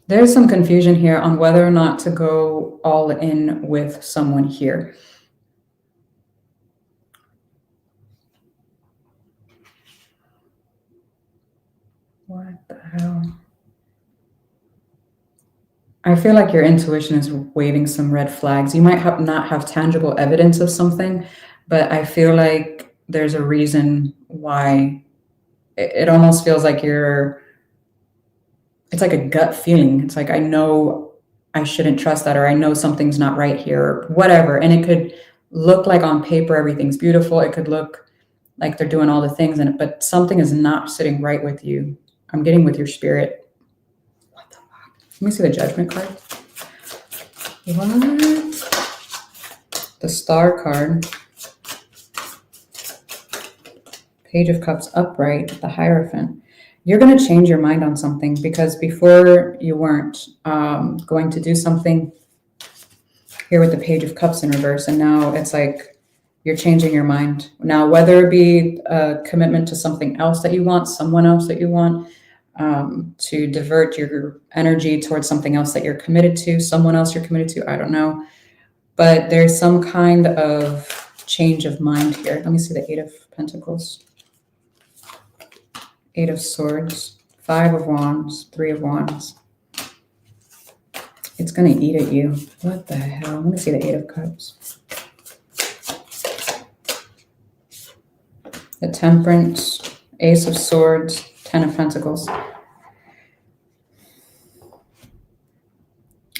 There's some confusion here on whether or not to go all in with someone here. What the hell? I feel like your intuition is waving some red flags. You might not have tangible evidence of something, but I feel like there's a reason why. It almost feels like it's like a gut feeling. It's like, I know I shouldn't trust that, or I know something's not right here, or whatever. And it could look like on paper everything's beautiful. It could look like they're doing all the things in it, but something is not sitting right with you. I'm getting with your spirit. What the fuck? Let me see the Judgment card. What? the Star card, Page of Cups upright, the Hierophant. You're going to change your mind on something, because before you weren't going to do something here with the Page of Cups in reverse, and now it's like you're changing your mind. Now, whether it be a commitment to something else that you want, someone else that you want, to divert your energy towards something else that you're committed to, someone else you're committed to, I don't know. But there's some kind of change of mind here. Let me see the Eight of Pentacles. Eight of Swords, Five of Wands, Three of Wands. It's going to eat at you. What the hell? Let me see the Eight of Cups. The Temperance, Ace of Swords, Ten of Pentacles.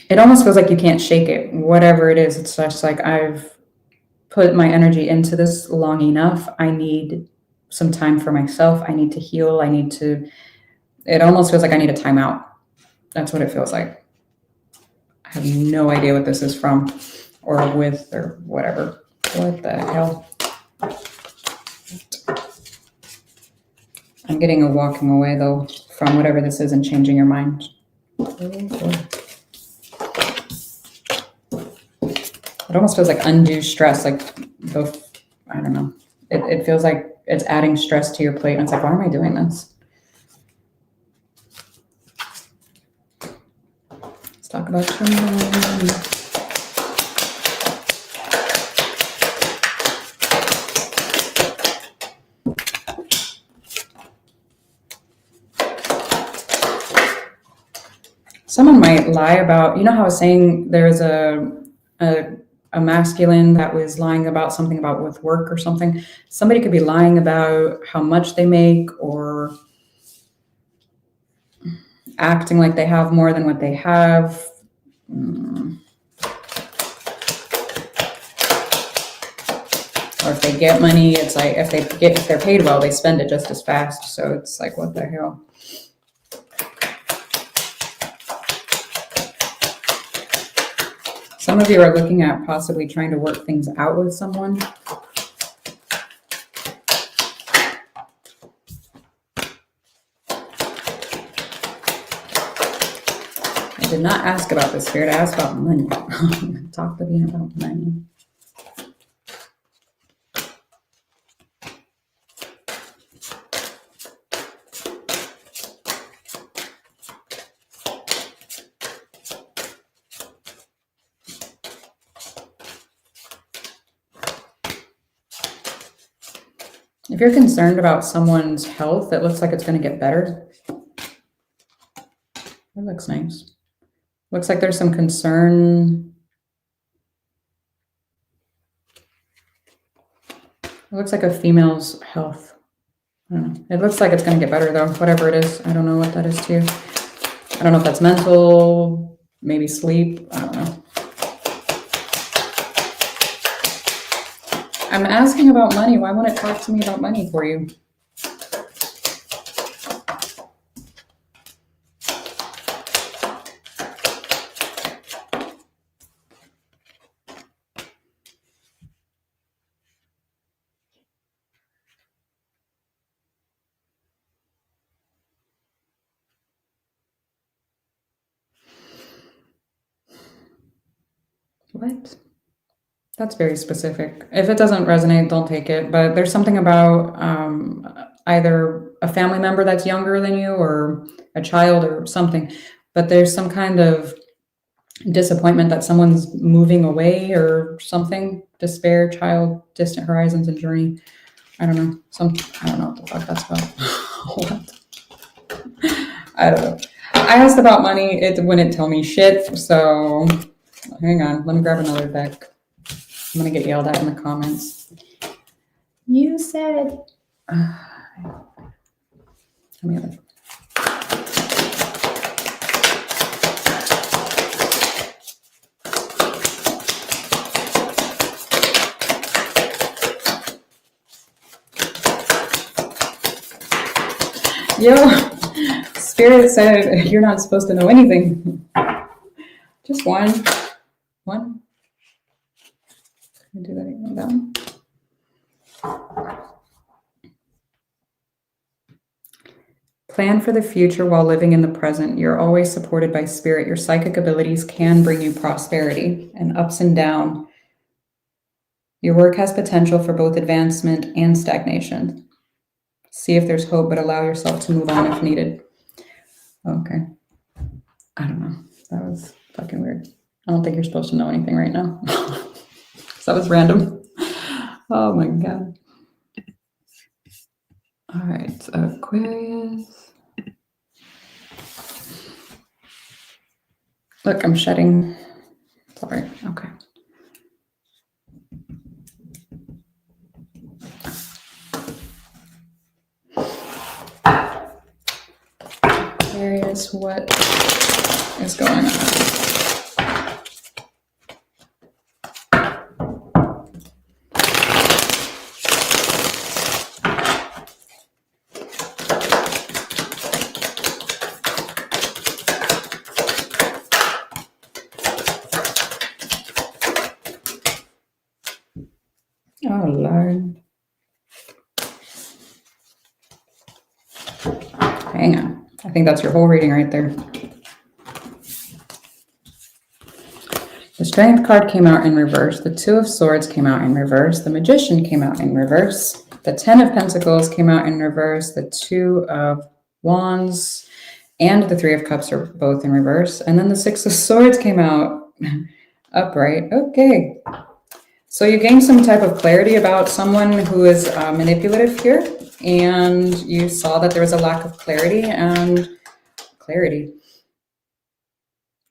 It almost feels like you can't shake it. Whatever it is, it's just like, I've put my energy into this long enough. I need some time for myself. I need to heal. It almost feels like I need a timeout. That's what it feels like. I have no idea what this is from or with or whatever. What the hell? I'm getting a walking away though from whatever this is and changing your mind. It almost feels like undue stress, like I don't know. It feels like it's adding stress to your plate. And it's like, why am I doing this? Let's talk about your mind. Someone might lie about, you know how I was saying there's a masculine that was lying about something about with work or something. Somebody could be lying about how much they make or acting like they have more than what they have. Or if they get money, it's like if they're paid well, they spend it just as fast. So it's like, what the hell? Some of you are looking at possibly trying to work things out with someone. I did not ask about this, Spirit. I asked about money. Talk to me about money. If you're concerned about someone's health, it looks like it's going to get better. That looks nice. Looks like there's some concern. It looks like a female's health. I don't know. It looks like it's going to get better though, whatever it is. I don't know what that is to you. I don't know if that's mental, maybe sleep. I don't know. I'm asking about money. Why won't it talk to me about money for you? What? That's very specific. If it doesn't resonate, don't take it. But there's something about either a family member that's younger than you or a child or something. But there's some kind of disappointment that someone's moving away or something. Despair, child, distant horizons and journey. I don't know. I don't know what the fuck that's about. What? I don't know. I asked about money. It wouldn't tell me shit. So hang on. Let me grab another deck. I'm going to get yelled at in the comments. You said... Let me have it. Yo, Spirit said you're not supposed to know anything. Just one. I do that again down. Plan for the future while living in the present. You're always supported by spirit. Your psychic abilities can bring you prosperity and ups and downs. Your work has potential for both advancement and stagnation. See if there's hope, but allow yourself to move on if needed. Okay. I don't know. That was fucking weird. I don't think you're supposed to know anything right now. So that was random. Oh my God. All right. Aquarius. Look, I'm shedding. Sorry. Okay. Aquarius, what is going on? Oh, Lord. Hang on. I think that's your whole reading right there. The Strength card came out in reverse. The Two of Swords came out in reverse. The Magician came out in reverse. The Ten of Pentacles came out in reverse. The Two of Wands and the Three of Cups are both in reverse. And then the Six of Swords came out upright. Okay. So you gained some type of clarity about someone who is manipulative here. And you saw that there was a lack of clarity and clarity.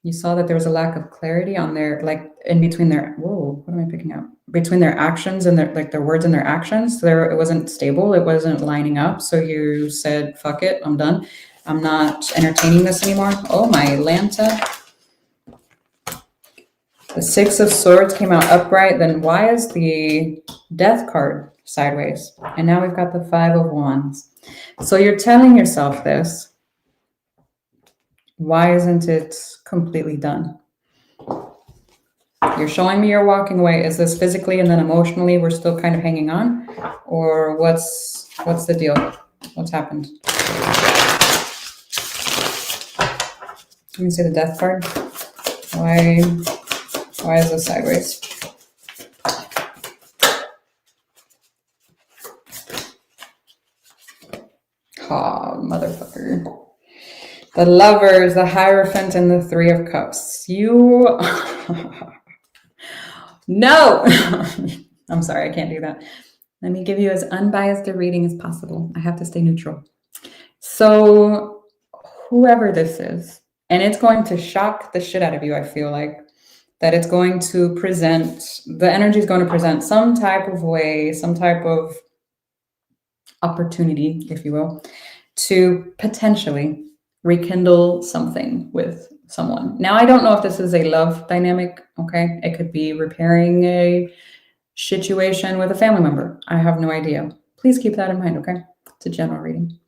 You saw that there was a lack of clarity on their, like in between their, whoa, what am I picking up? Between their actions and their, like their words and their actions. There, it wasn't stable. It wasn't lining up. So you said, fuck it, I'm done. I'm not entertaining this anymore. Oh my Lanta. The Six of Swords came out upright. Then why is the Death card sideways? And now we've got the Five of Wands. So you're telling yourself this. Why isn't it completely done? You're showing me you're walking away. Is this physically and then emotionally we're still kind of hanging on? Or what's the deal? What's happened? You can see the Death card. Why is this sideways? Oh, motherfucker. The Lovers, the Hierophant, and the Three of Cups. You... No! I'm sorry, I can't do that. Let me give you as unbiased a reading as possible. I have to stay neutral. So, whoever this is, and it's going to shock the shit out of you, I feel like, that it's going to present, the energy is going to present some type of way, some type of opportunity, if you will, to potentially rekindle something with someone. Now, I don't know if this is a love dynamic, okay? It could be repairing a situation with a family member. I have no idea. Please keep that in mind, okay? It's a general reading.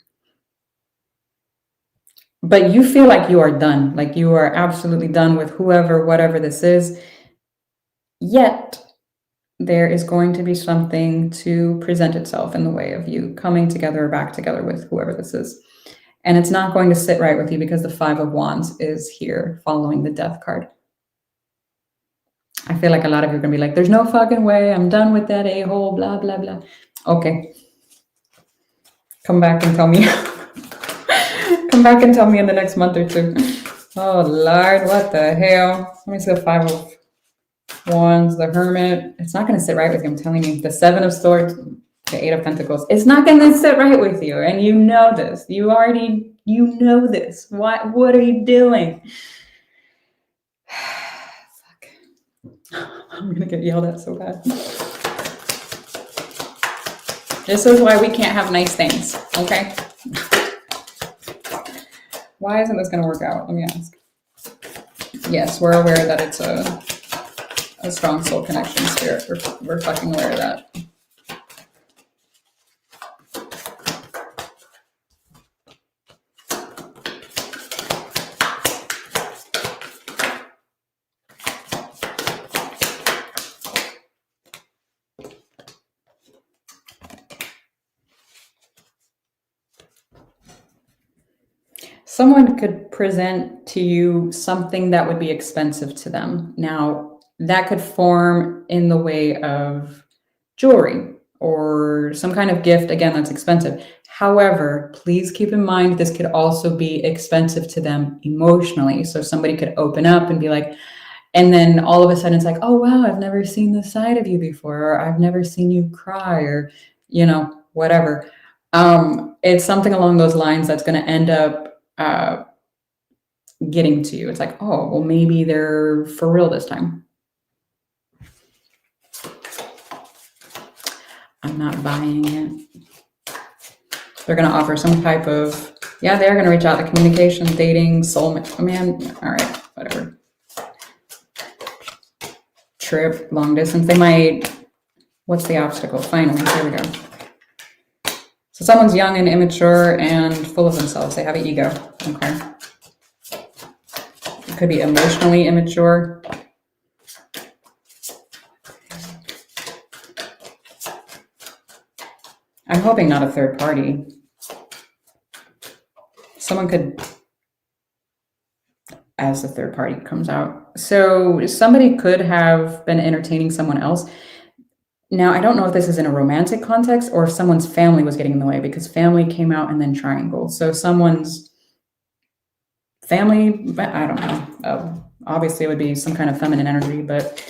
But you feel like you are done, like you are absolutely done with whoever, whatever this is. Yet, there is going to be something to present itself in the way of you coming together or back together with whoever this is. And it's not going to sit right with you because the Five of Wands is here following the Death card. I feel like a lot of you are going to be like, there's no fucking way. I'm done with that a-hole, blah, blah, blah. Okay. Come back and tell me. Come back and tell me in the next month or two. Oh, Lord, what the hell? Let me see the Five of Wands, the Hermit. It's not going to sit right with you, I'm telling you. The Seven of Swords, the Eight of Pentacles. It's not going to sit right with you. And you know this. You know this. What are you doing? Fuck. I'm going to get yelled at so bad. This is why we can't have nice things, okay? Why isn't this going to work out? Let me ask. Yes, we're aware that it's a strong soul connection spirit. We're fucking aware of that. someone could present to you something that would be expensive to them. Now, that could form in the way of jewelry or some kind of gift, again, that's expensive. However, please keep in mind this could also be expensive to them emotionally. So somebody could open up and be like, and then all of a sudden it's like, oh, wow, I've never seen this side of you before, or I've never seen you cry, or, you know, whatever. It's something along those lines that's going to end up getting to you. It's like, oh, well, maybe they're for real this time. I'm not buying it. They're going to offer some type of, yeah, they're going to reach out to communication, dating, soulmate. Oh, man, all right, whatever. Trip, long distance. They might, what's the obstacle? Finally, here we go. So someone's young and immature and full of themselves. They have an ego. Okay. It could be emotionally immature. I'm hoping not a third party. Someone could, as the third party comes out. So somebody could have been entertaining someone else. Now, I don't know if this is in a romantic context or if someone's family was getting in the way, because family came out and then triangle. So someone's family, I don't know. Obviously, it would be some kind of feminine energy, but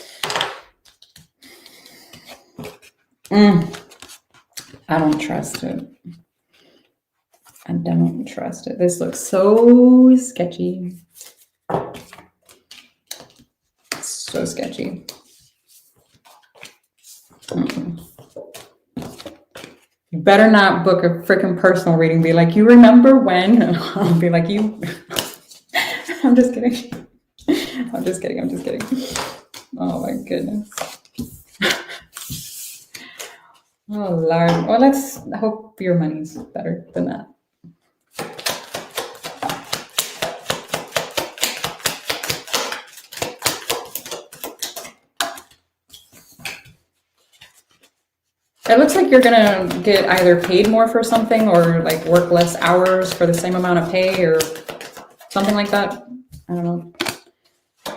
I don't trust it. I don't trust it. This looks so sketchy. So sketchy. You better not book a freaking personal reading. Be like, you remember when? And I'll be like, you. I'm just kidding. I'm just kidding. I'm just kidding. Oh my goodness. Oh Lord. Well, let's hope your money's better than that. It looks like you're gonna get either paid more for something or like work less hours for the same amount of pay or something like that. I don't know.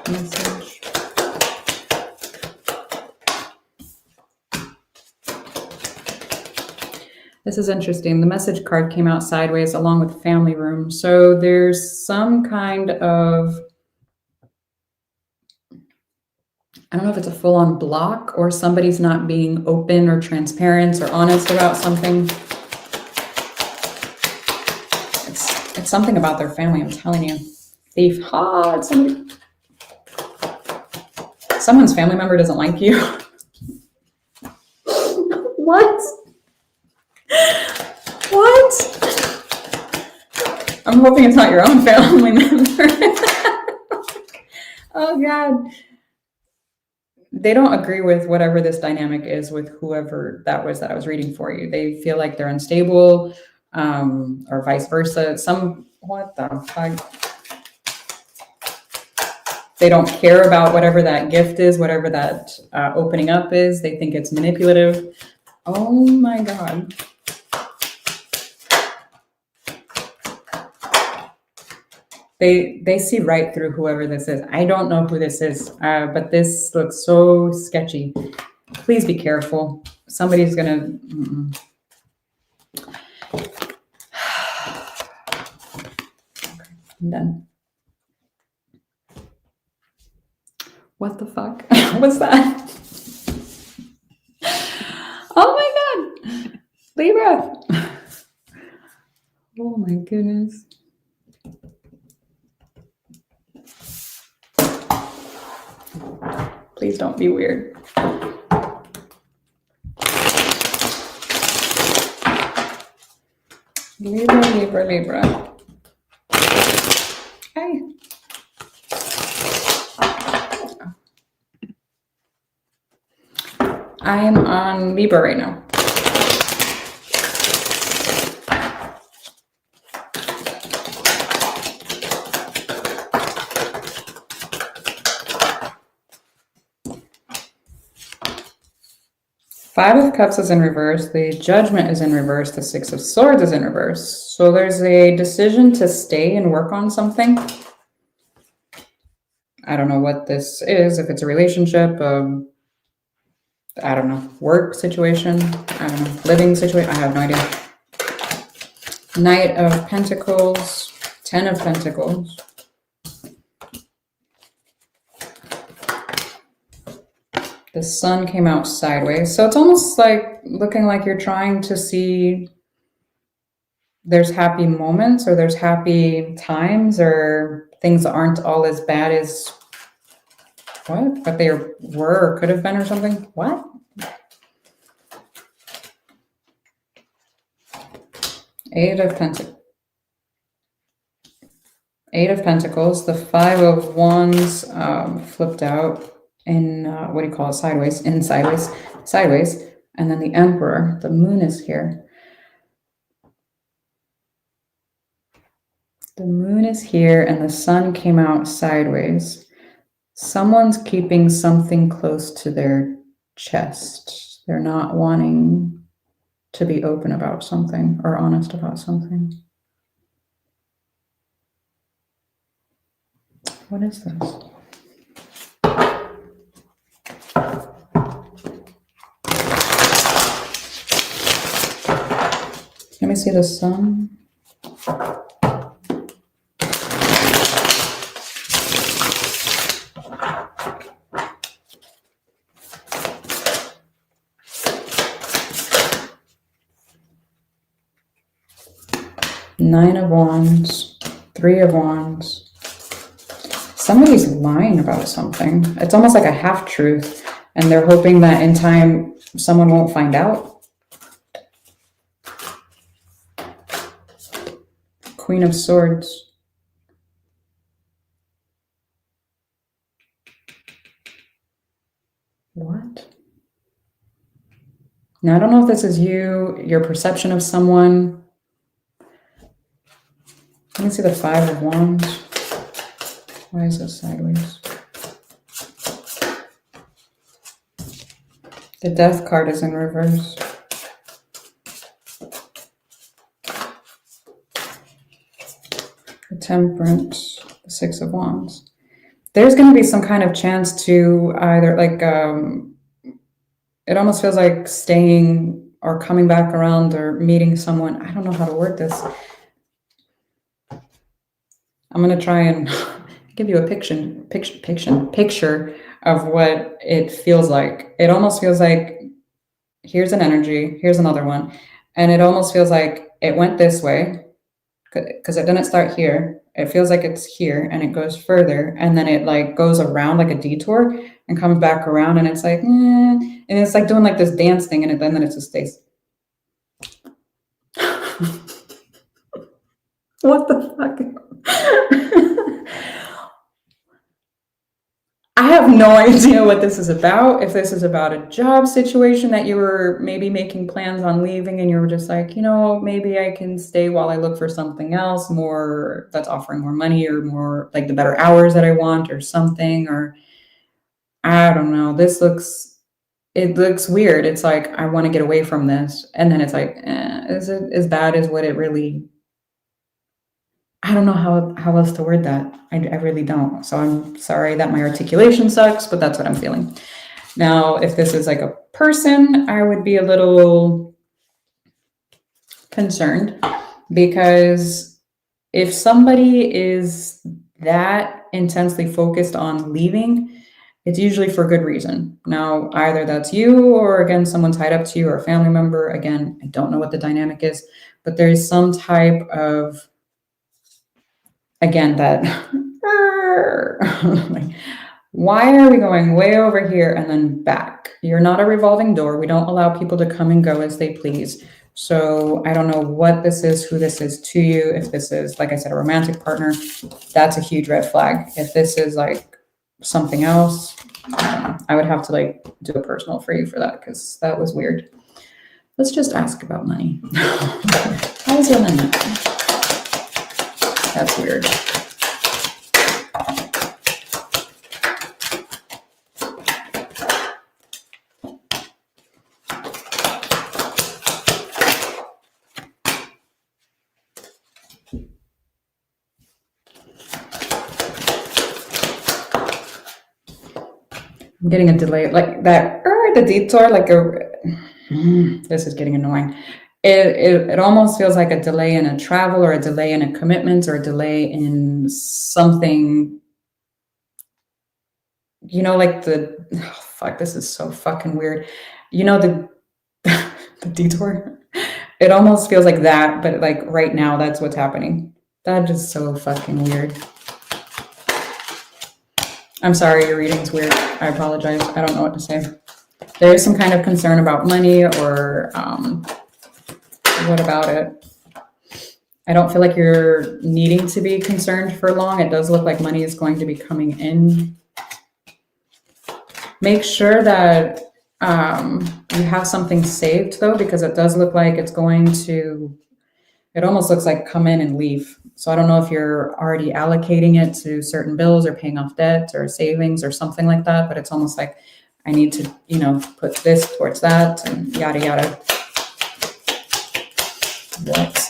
Message. This is interesting. The message card came out sideways along with family room. So there's some kind of, I don't know if it's a full-on block or somebody's not being open or transparent or honest about something. It's something about their family, I'm telling you. Thief. Oh, it's somebody. Someone's family member doesn't like you. What? What? I'm hoping it's not your own family member. Oh, God. They don't agree with whatever this dynamic is with whoever that was that I was reading for you. They feel like they're unstable, or vice versa. What the fuck? They don't care about whatever that gift is, whatever that opening up is. They think it's manipulative. Oh my God. They see right through whoever this is. I don't know who this is, but this looks so sketchy. Please be careful. Somebody's gonna. I'm done. What the fuck? What's that? Oh my God. Libra. Oh my goodness. Please don't be weird. Libra, Libra, Libra. Hey. I am on Libra right now. Five of Cups is in reverse. The Judgment is in reverse. The Six of Swords is in reverse. So there's a decision to stay and work on something. I don't know what this is. If it's a relationship, I don't know, work situation, I don't know, living situation. I have no idea. Knight of Pentacles, Ten of Pentacles. The Sun came out sideways. So it's almost like looking like you're trying to see there's happy moments or there's happy times or things aren't all as bad as what they were or could have been or something. What? Eight of Pentacles. The Five of Wands flipped out in what do you call it? Sideways. Sideways. And then the Emperor. The Moon is here. The Moon is here and the Sun came out sideways. Someone's keeping something close to their chest. They're not wanting to be open about something or honest about something. What is this? Let me see the Sun. Nine of Wands, Three of Wands. Somebody's lying about something. It's almost like a half-truth, and they're hoping that in time someone won't find out. Queen of Swords. What? Now, I don't know if this is you, your perception of someone. Let me see the Five of Wands. Why is this sideways? The Death card is in reverse. The Temperance, the Six of Wands. There's going to be some kind of chance to either like, it almost feels like staying or coming back around or meeting someone. I don't know how to word this. I'm going to try and give you a picture of what it feels like. It almost feels like here's an energy, here's another one. And it almost feels like it went this way because it didn't start here. It feels like it's here and it goes further. And then it like goes around like a detour and comes back around. And it's like, and it's like doing like this dance thing. And then it just stays. What the fuck? I have no idea what this is about. If this is about a job situation that you were maybe making plans on leaving and you were just like, you know, maybe I can stay while I look for something else more that's offering more money or more like the better hours that I want or something, or I don't know. It looks weird. It's like, I want to get away from this. And then it's like, is it as bad as what it really, I don't know how else to word that. I really don't. So I'm sorry that my articulation sucks, but that's what I'm feeling. Now, if this is like a person, I would be a little concerned because if somebody is that intensely focused on leaving, it's usually for good reason. Now, either that's you or again, someone tied up to you or a family member. Again, I don't know what the dynamic is, but there is some type of, again, that like, why are we going way over here and then back? You're not a revolving door. We don't allow people to come and go as they please. So I don't know what this is, who this is to you. If this is, like I said, a romantic partner, that's a huge red flag. If this is like something else, I don't know. I would have to like do a personal for you for that because that was weird. Let's just ask about money. How is your money? That's weird. I'm getting a delay, like that, the detour, like this is getting annoying. It almost feels like a delay in a travel or a delay in a commitment or a delay in something, you know, like fuck, this is so fucking weird. You know, the detour, it almost feels like that, but like right now, that's what's happening. That is so fucking weird. I'm sorry, your reading's weird. I apologize. I don't know what to say. There is some kind of concern about money or what about it? I don't feel like you're needing to be concerned for long. It does look like money is going to be coming in. Make sure that you have something saved though, because it does look like it's going to, it almost looks like come in and leave. So I don't know if you're already allocating it to certain bills or paying off debt or savings or something like that, but it's almost like I need to, you know, put this towards that and yada, yada. What?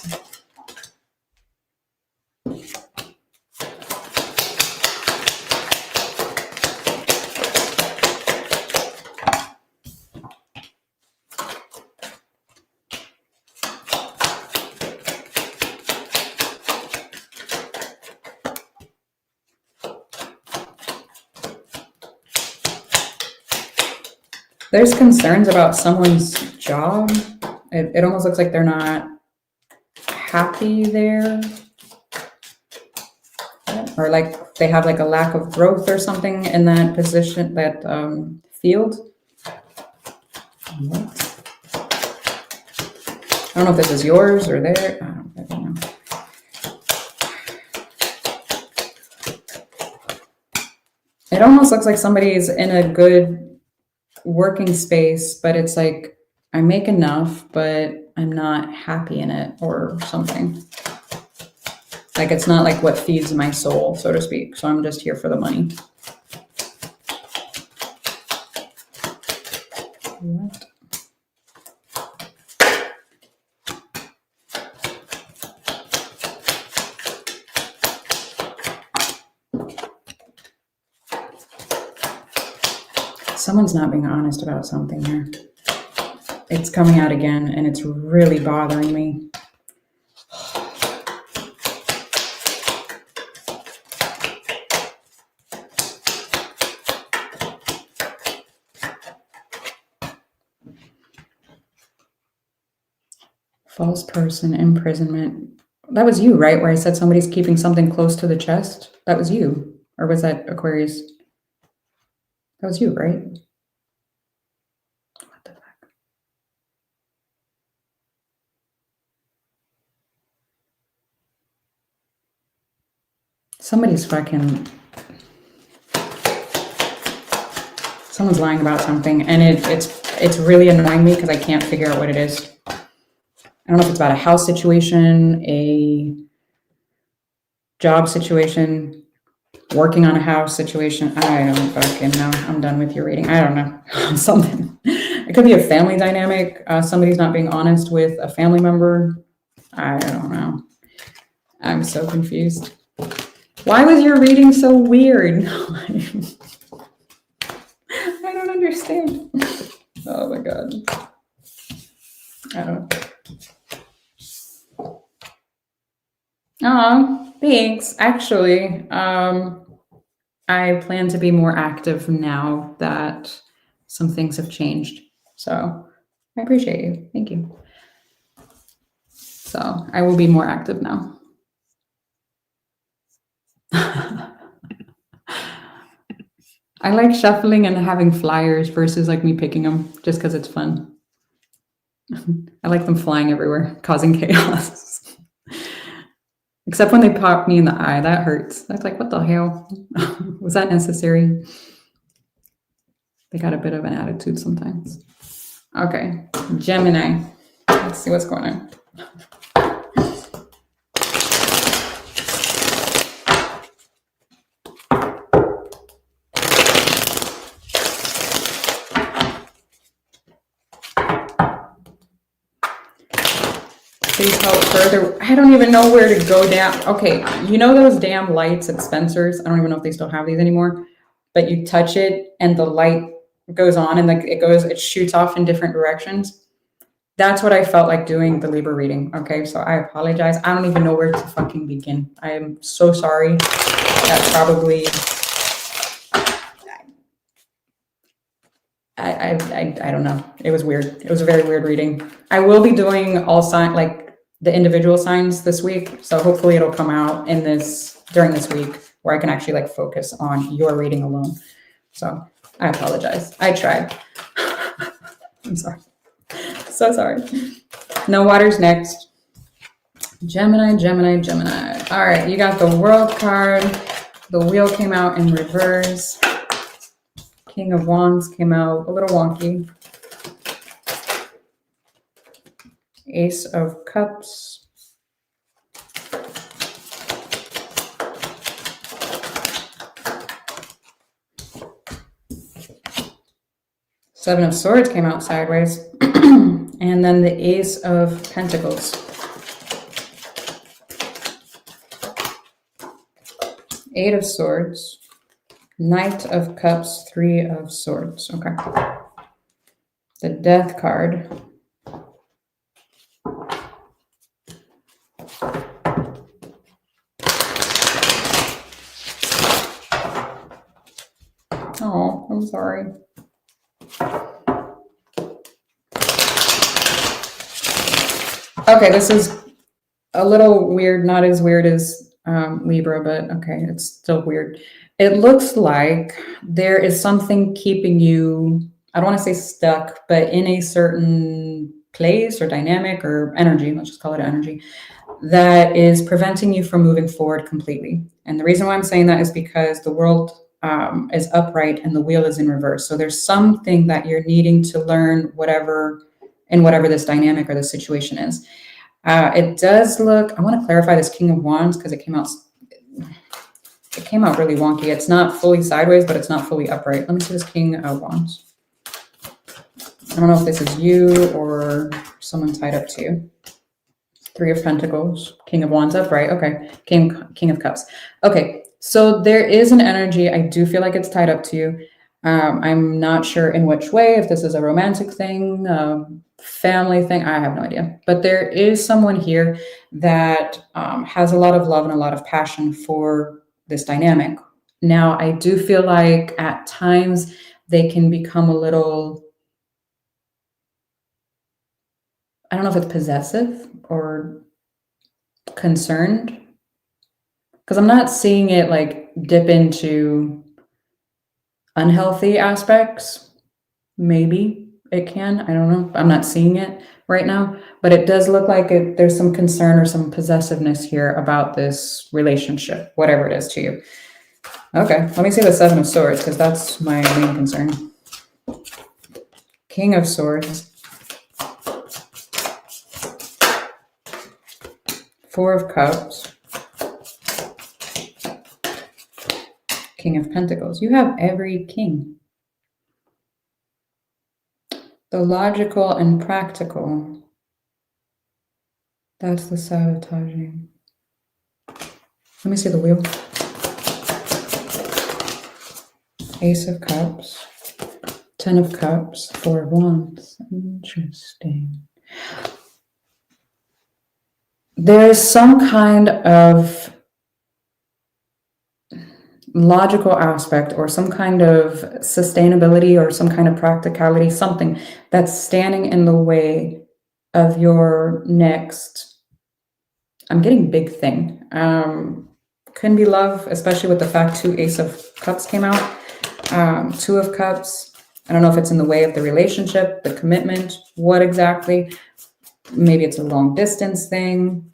There's concerns about someone's job. It almost looks like they're not happy there. Or like they have like a lack of growth or something in that position, that field. What? I don't know if this is yours or there. I don't know. It almost looks like somebody's in a good working space, but it's like I make enough, but I'm not happy in it or something. Like it's not like what feeds my soul, so to speak. So I'm just here for the money. What? Someone's not being honest about something here. It's coming out again, and it's really bothering me. False person, imprisonment. That was you, right? Where I said somebody's keeping something close to the chest? That was you. Or was that Aquarius? That was you, right? What the fuck? Someone's lying about something, and it's really annoying me because I can't figure out what it is. I don't know if it's about a house situation, a job situation, working on a house situation. I don't fucking know. I'm done with your reading. I don't know. Something. It could be a family dynamic. Somebody's not being honest with a family member. I don't know. I'm so confused. Why was your reading so weird? I don't understand. Oh my God. I don't. Oh, thanks. Actually, I plan to be more active now that some things have changed. So I appreciate you. Thank you. So I will be more active now. I like shuffling and having flyers versus like me picking them just because it's fun. I like them flying everywhere, causing chaos. Except when they pop me in the eye, that hurts. That's like, what the hell? Was that necessary? They got a bit of an attitude sometimes. Okay, Gemini. Let's see what's going on. Please help further. I don't even know where to go down. Okay, you know those damn lights at Spencer's? I don't even know if they still have these anymore. but you touch it and the light goes on and like it shoots off in different directions. That's what I felt like doing the Libra reading. Okay, so I apologize. I don't even know where to fucking begin. I am so sorry. That's probably I don't know. It was weird. It was a very weird reading. I will be doing all sign like the individual signs this week, so hopefully it'll come out in during this week where I can actually like focus on your reading alone. So I apologize. I tried. I'm sorry. So sorry. No waters next. Gemini, Gemini, Gemini. All right, you got the World card. The wheel came out in reverse. King of Wands came out a little wonky. Ace of Cups. Seven of Swords came out sideways. And then the Ace of Pentacles. Eight of Swords. Knight of Cups, Three of Swords. Okay. The Death card. Oh, I'm sorry. Okay, this is a little weird, not as weird as Libra, but okay, it's still weird. It looks like there is something keeping you, I don't want to say stuck, but in a certain place or dynamic or energy, let's just call it energy, that is preventing you from moving forward completely. And the reason why I'm saying that is because the world is upright and the wheel is in reverse. So there's something that you're needing to learn whatever this dynamic or the situation is. It does look, I want to clarify this King of Wands because it came out really wonky. It's not fully sideways, but it's not fully upright. Let me see this King of Wands. I don't know if this is you or someone tied up to you. Three of Pentacles, King of Wands upright. Okay, King of Cups. Okay, so there is an energy. I do feel like it's tied up to you. I'm not sure in which way, if this is a romantic thing, family thing, I have no idea. But there is someone here that has a lot of love and a lot of passion for this dynamic. Now, I do feel like at times they can become a little, I don't know if it's possessive or concerned, because I'm not seeing it like dip into unhealthy aspects. Maybe it can, I don't know. I'm not seeing it right now, but it does look like there's some concern or some possessiveness here about this relationship, whatever it is to you. Okay, let me see the Seven of Swords because that's my main concern. King of Swords. Four of Cups. King of Pentacles. You have every king. The logical and practical. That's the sabotaging. Let me see the wheel. Ace of Cups. 10 of Cups. 4 of Wands. Interesting. There's some kind of logical aspect or some kind of sustainability or some kind of practicality, something that's standing in the way of your next, I'm getting big thing. Couldn't be love, especially with the fact 2 Ace of Cups came out. 2 of Cups. I don't know if it's in the way of the relationship, the commitment, what exactly. Maybe it's a long distance thing.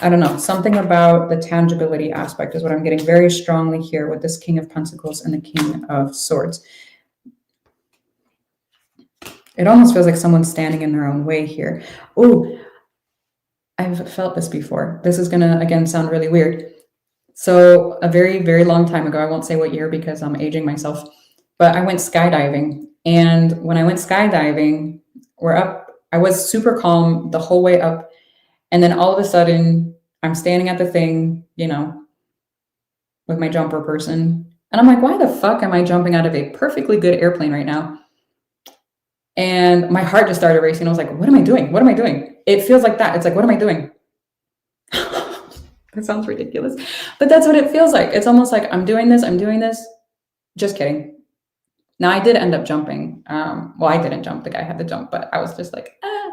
I don't know. Something about the tangibility aspect is what I'm getting very strongly here with this King of Pentacles and the King of Swords. It almost feels like someone's standing in their own way here. Oh, I've felt this before. This is going to, again, sound really weird. So a very, very long time ago, I won't say what year because I'm aging myself, but I went skydiving. And when I went skydiving, we're up, I was super calm the whole way up. And then all of a sudden, I'm standing at the thing, you know, with my jumper person. And I'm like, why the fuck am I jumping out of a perfectly good airplane right now? And my heart just started racing. I was like, what am I doing? What am I doing? It feels like that. It's like, what am I doing? That sounds ridiculous, but that's what it feels like. It's almost like I'm doing this. Just kidding. Now I did end up jumping. Well, I didn't jump. The guy had to jump, but I was just like, ah.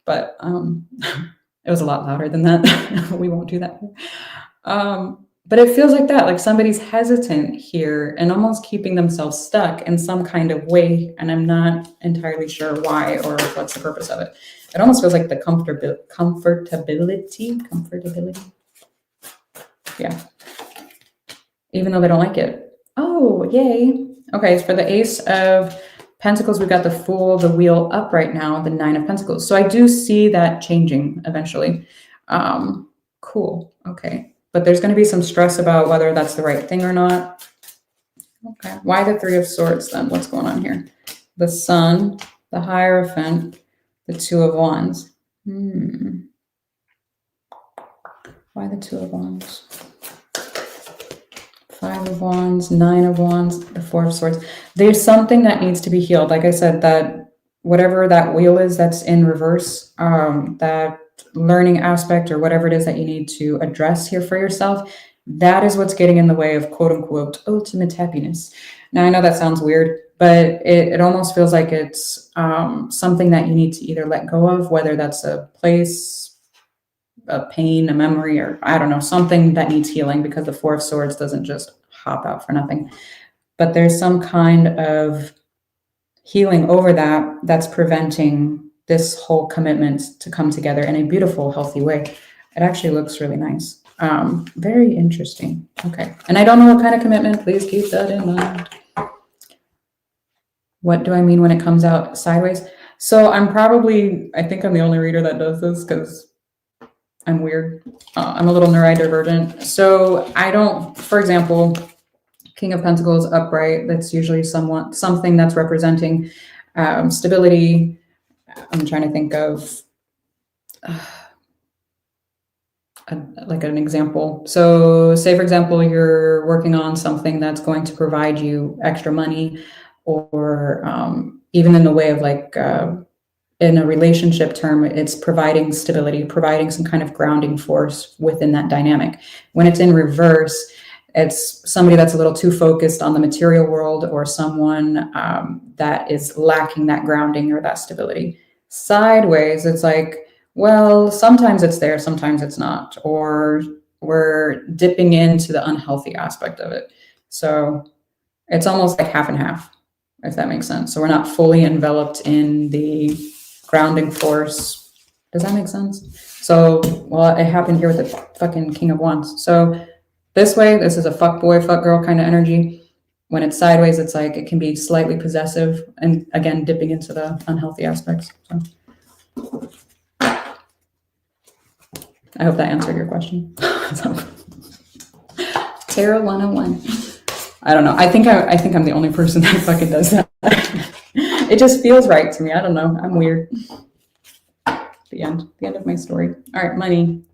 But it was a lot louder than that. We won't do that. But it feels like that, like somebody's hesitant here and almost keeping themselves stuck in some kind of way. And I'm not entirely sure why or what's the purpose of it. It almost feels like the comfortability. Yeah. Even though they don't like it. Oh, yay. Okay, so for the Ace of Pentacles, we've got the Fool, the Wheel up right now, the Nine of Pentacles. So I do see that changing eventually. Cool. Okay. But there's going to be some stress about whether that's the right thing or not. Okay. Why the Three of Swords then? What's going on here? The Sun, the Hierophant, the Two of Wands. Why the Two of Wands? Five of Wands, Nine of Wands, the Four of Swords. There's something that needs to be healed. Like I said, that whatever that wheel is that's in reverse, that learning aspect or whatever it is that you need to address here for yourself, that is what's getting in the way of quote unquote ultimate happiness. Now, I know that sounds weird, but it almost feels like it's something that you need to either let go of, whether that's a place, a pain, a memory, or I don't know, something that needs healing, because the Four of Swords doesn't just hop out for nothing. But there's some kind of healing over that that's preventing this whole commitment to come together in a beautiful, healthy way. It actually looks really nice. Very interesting. Okay. And I don't know what kind of commitment. Please keep that in mind. What do I mean when it comes out sideways? So I think I'm the only reader that does this because I'm weird. I'm a little neurodivergent. So I don't, for example, King of Pentacles upright, that's usually something that's representing stability. I'm trying to think of like an example. So say, for example, you're working on something that's going to provide you extra money, or even in the way of like in a relationship term, it's providing stability, providing some kind of grounding force within that dynamic. When it's in reverse, it's somebody that's a little too focused on the material world, or someone that is lacking that grounding or that stability. Sideways, it's like, well, sometimes it's there, sometimes it's not, or we're dipping into the unhealthy aspect of it. So it's almost like half and half, if that makes sense. So we're not fully enveloped in the grounding force. Does that make sense? So, well, it happened here with the fucking King of Wands. So this way, this is a fuck boy, fuck girl kind of energy. When it's sideways, it's like it can be slightly possessive, and again, dipping into the unhealthy aspects. So I hope that answered your question. Tarot 101. I don't know. I think I'm the only person that fucking does that. It just feels right to me. I don't know. I'm weird. The end of my story. All right, money,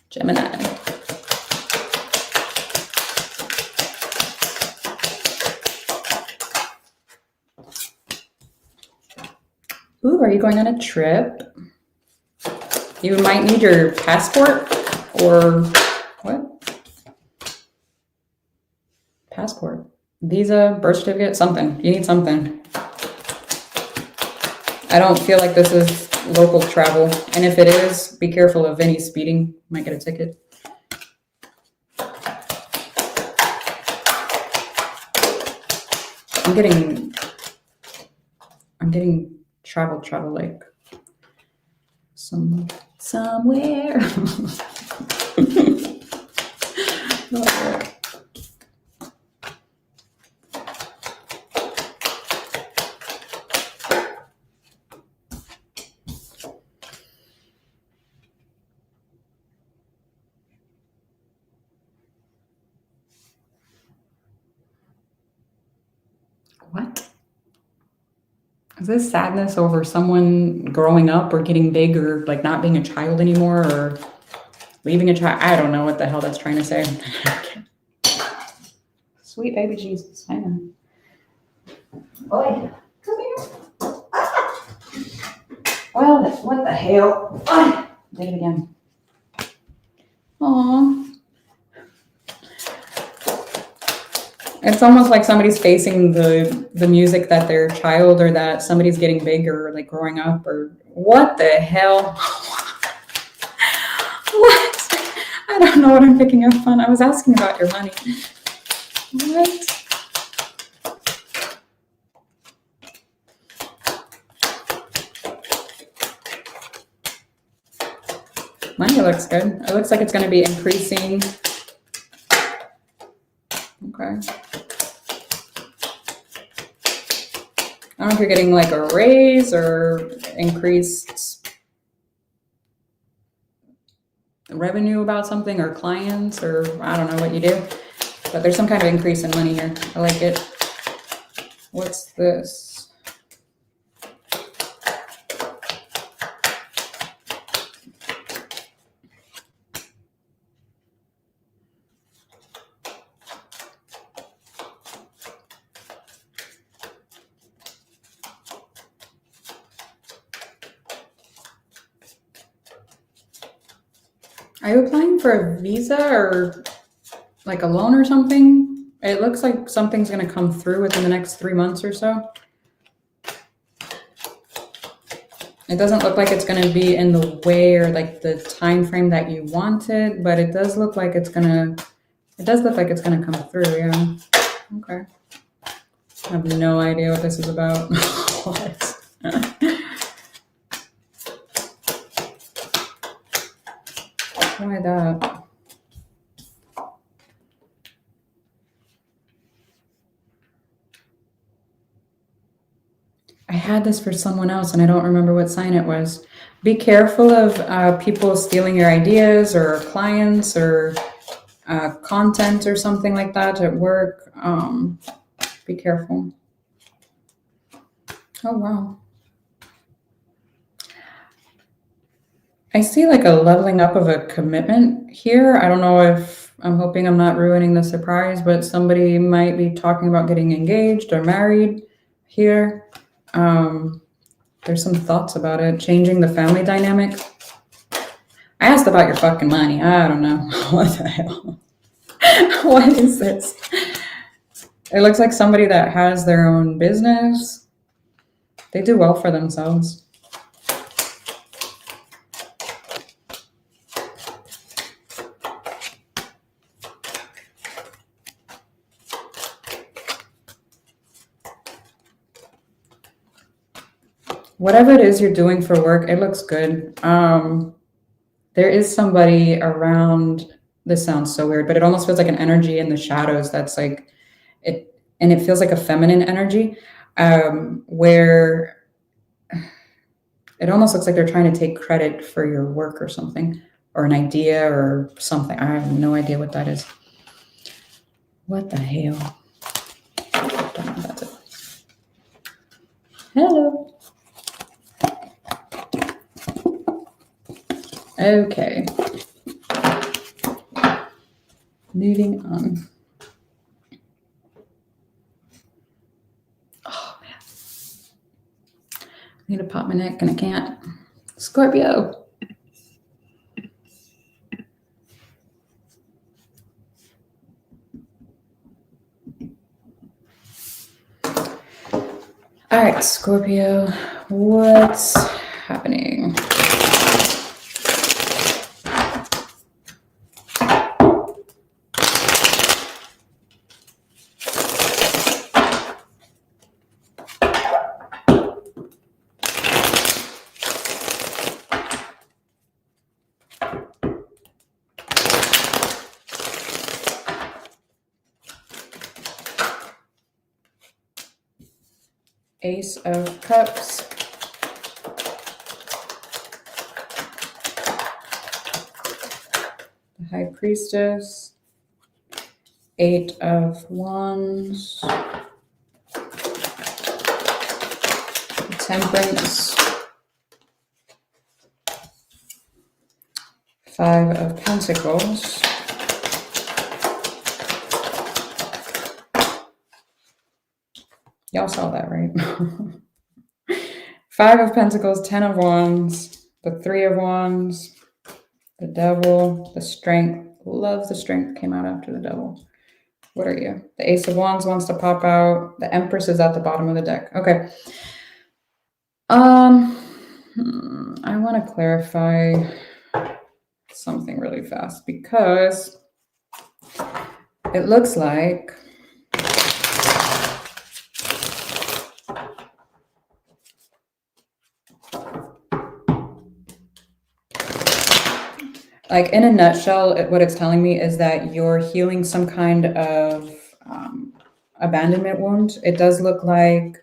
Gemini. Ooh, are you going on a trip? You might need your passport, or what? Passport, visa, birth certificate, something. You need something. I don't feel like this is local travel. And if it is, be careful of any speeding. You might get a ticket. I'm getting travel like somewhere. What? Is this sadness over someone growing up or getting big, or like not being a child anymore, or leaving a child? I don't know what the hell that's trying to say. Sweet baby Jesus. I know. Boy, come here. Well, what the hell? Did it again. Aww. It's almost like somebody's facing the music that their child or that somebody's getting big or like growing up or what the hell? What? I don't know what I'm picking up on. I was asking about your money. What? Money looks good. It looks like it's going to be increasing. Okay. I don't know if you're getting like a raise or increased revenue about something or clients or I don't know what you do, but there's some kind of increase in money here. I like it. What's this? Are you applying for a visa or like a loan or something? It looks like something's going to come through within the next 3 months or so. It doesn't look like it's going to be in the way or like the time frame that you wanted, but it does look like it's going to, come through. Yeah. Okay. I have no idea what this is about. What? Why that? I had this for someone else and I don't remember what sign it was. Be careful of people stealing your ideas or clients or content or something like that at work. Be careful. Oh, wow. I see like a leveling up of a commitment here. I don't know if I'm hoping I'm not ruining the surprise, but somebody might be talking about getting engaged or married here. There's some thoughts about it, changing the family dynamic. I asked about your fucking money. I don't know. What the hell? What is this? It looks like somebody that has their own business. They do well for themselves. Whatever it is you're doing for work, it looks good. There is somebody around. This sounds so weird, but it almost feels like an energy in the shadows that's like it, and it feels like a feminine energy, where it almost looks like they're trying to take credit for your work or something, or an idea or something. I have no idea what that is. What the hell? I don't know, that's it. Hello. Okay. Moving on. Oh, man. I need to pop my neck and I can't. Scorpio. All right, Scorpio, what's happening? Ace of Cups. The High Priestess. Eight of Wands. Temperance. Five of Pentacles. Y'all saw that, right? Five of Pentacles, 10 of Wands, the Three of Wands, the Devil, the Strength. Love the Strength came out after the Devil. What are you? The Ace of Wands wants to pop out. The Empress is at the bottom of the deck. Okay. I want to clarify something really fast because it looks like in a nutshell, what it's telling me is that you're healing some kind of abandonment wound. It does look like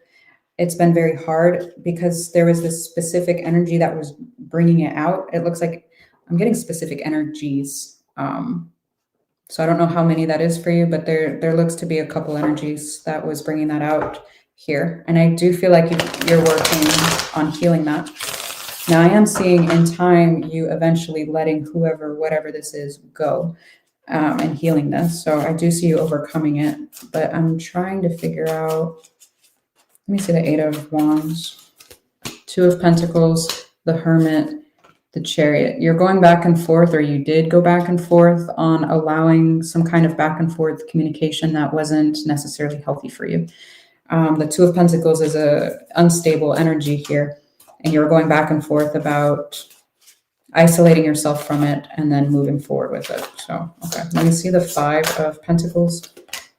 it's been very hard because there was this specific energy that was bringing it out. It looks like I'm getting specific energies. So I don't know how many that is for you, but there looks to be a couple energies that was bringing that out here. And I do feel like you're working on healing that. Now I am seeing in time you eventually letting whoever, whatever this is, go and healing this. So I do see you overcoming it, but I'm trying to figure out, let me see the Eight of Wands, Two of Pentacles, the Hermit, the Chariot. You're going back and forth, or you did go back and forth on allowing some kind of back and forth communication that wasn't necessarily healthy for you. The Two of Pentacles is a unstable energy here, and you're going back and forth about isolating yourself from it and then moving forward with it. So, okay, let me see the Five of Pentacles,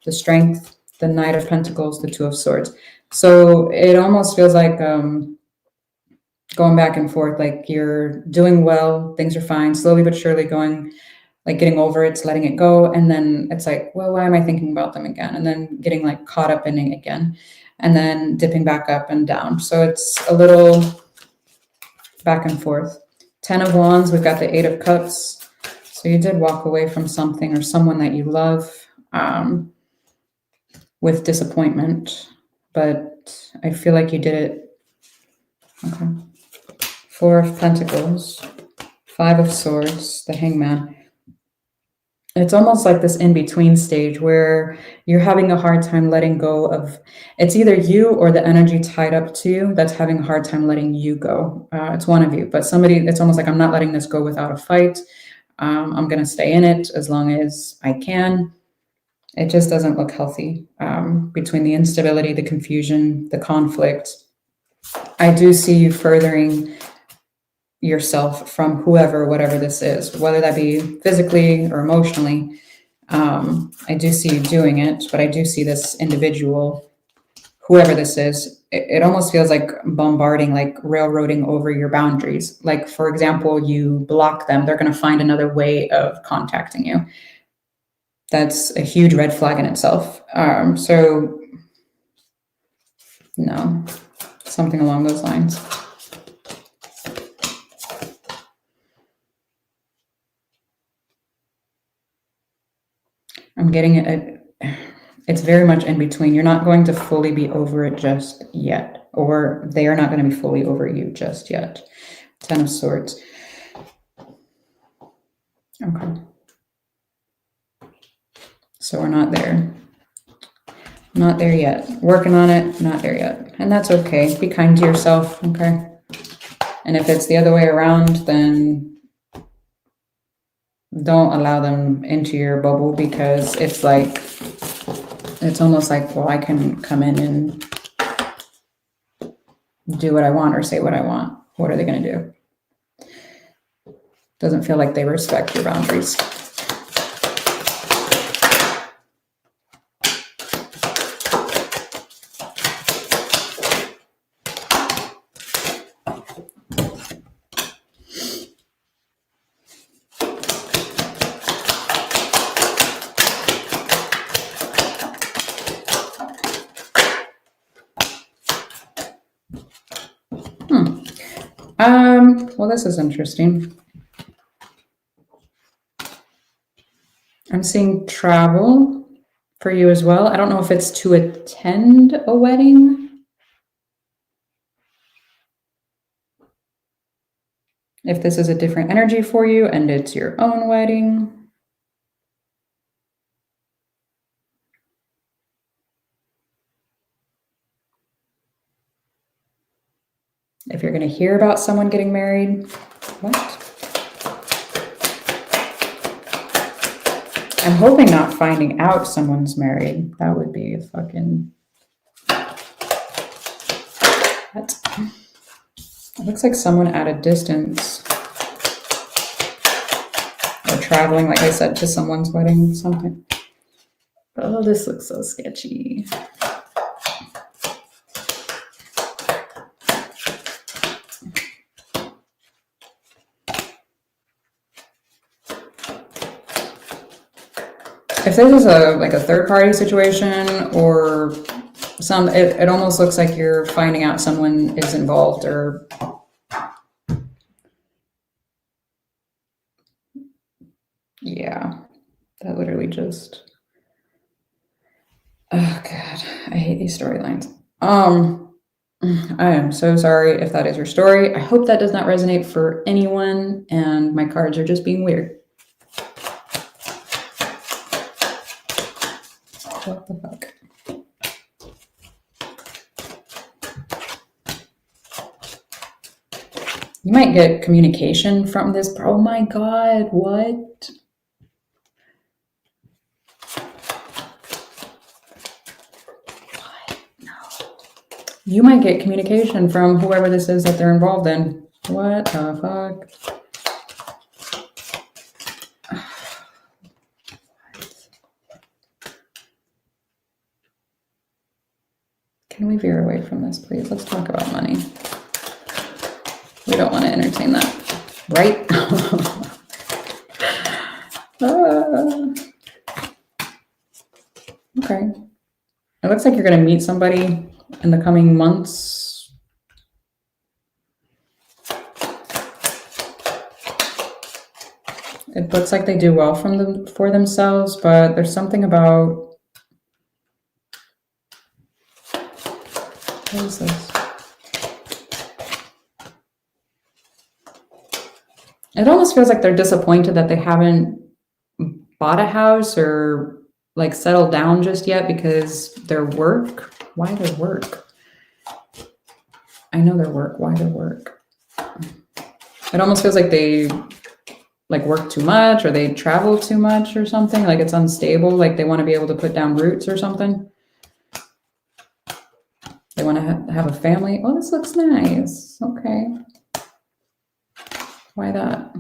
the Strength, the Knight of Pentacles, the Two of Swords. So it almost feels like going back and forth, like you're doing well, things are fine, slowly but surely going, like getting over it, letting it go. And then it's like, well, why am I thinking about them again? And then getting like caught up in it again, and then dipping back up and down. So it's a little back and forth. 10 of Wands, we've got the Eight of Cups. So you did walk away from something or someone that you love with disappointment, but I feel like you did it. Okay. Four of Pentacles, Five of Swords, the Hangman. It's almost like this in-between stage where you're having a hard time letting go of, it's either you or the energy tied up to you that's having a hard time letting you go. It's one of you, but somebody, it's almost like, I'm not letting this go without a fight. I'm going to stay in it as long as I can. It just doesn't look healthy between the instability, the confusion, the conflict. I do see you furthering yourself from whoever, whatever this is, whether that be physically or emotionally. I do see you doing it, but I do see this individual, whoever this is, it almost feels like bombarding, like railroading over your boundaries. Like, for example, you block them, they're going to find another way of contacting you. That's a huge red flag in itself. So no, something along those lines. I'm getting it. It's very much in between. You're not going to fully be over it just yet, or they are not going to be fully over you just yet. 10 of Swords. Okay. So we're not there. Not there yet. Working on it, not there yet. And that's okay. Be kind to yourself, okay? And if it's the other way around, then don't allow them into your bubble, because it's like, it's almost like, well, I can come in and do what I want or say what I want. What are they going to do? Doesn't feel like they respect your boundaries. Well, this is interesting. I'm seeing travel for you as well. I don't know if it's to attend a wedding. If this is a different energy for you and it's your own wedding. If you're going to hear about someone getting married, what? I'm hoping not finding out someone's married. That would be a fucking... What? It looks like someone at a distance. Or traveling, like I said, to someone's wedding or something. Oh, this looks so sketchy. If this is a third party situation or it almost looks like you're finding out someone is involved or yeah, that literally just, oh God, I hate these storylines. I am so sorry if that is your story. I hope that does not resonate for anyone and my cards are just being weird. What the fuck? You might get communication from this. Oh my God, what? What? No. You might get communication from whoever this is that they're involved in. What the fuck? Can we veer away from this, please? Let's talk about money. We don't want to entertain that, right? Okay. It looks like you're going to meet somebody in the coming months. It looks like they do well for themselves, but there's something about... What is this? It almost feels like they're disappointed that they haven't bought a house or like settled down just yet because their work. Why their work? I know their work. Why their work? It almost feels like they like work too much or they travel too much or something. Like it's unstable. Like they want to be able to put down roots or something. They want to have a family. Oh, this looks nice. Okay. Why that?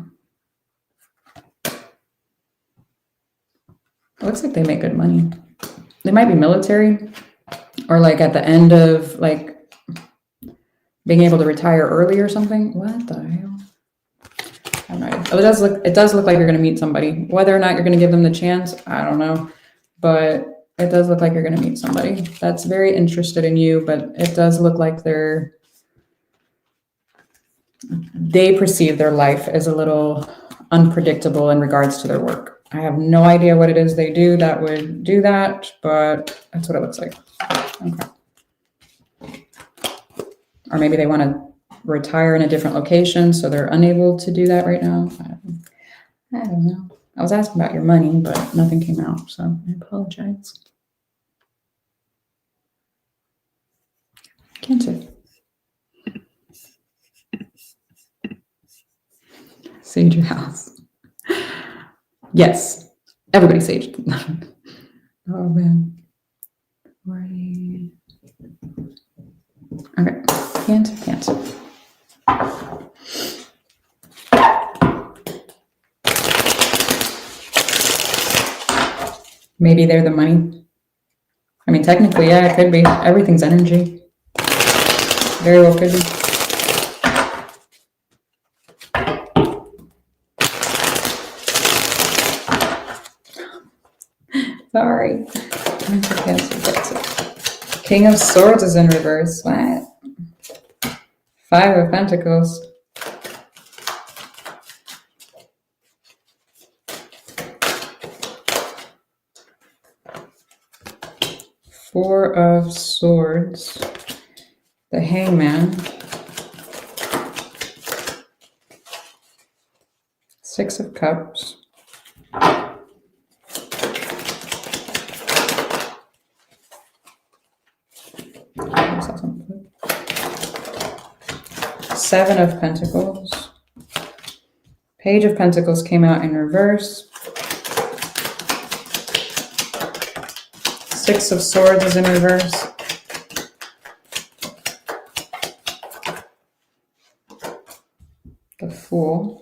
It looks like they make good money. They might be military or like at the end of like being able to retire early or something. What the hell? I don't know. It does look like you're going to meet somebody. Whether or not you're going to give them the chance, I don't know. But it does look like you're going to meet somebody that's very interested in you, but it does look like they perceive their life as a little unpredictable in regards to their work. I have no idea what it is they do that would do that, but that's what it looks like. Okay. Or maybe they want to retire in a different location, so they're unable to do that right now. I don't know. I was asking about your money, but nothing came out, so I apologize. Cancer. Sage your house. Yes. Everybody saged. Oh, man. Okay. Cancer. Maybe they're the money. I mean, technically, yeah, it could be. Everything's energy. Very well could be. Sorry. Cancer. King of Swords is in reverse. What? Five of Pentacles. Four of Swords. The Hangman. Six of Cups. Seven of Pentacles. Page of Pentacles came out in reverse. Six of Swords is in reverse. The Fool.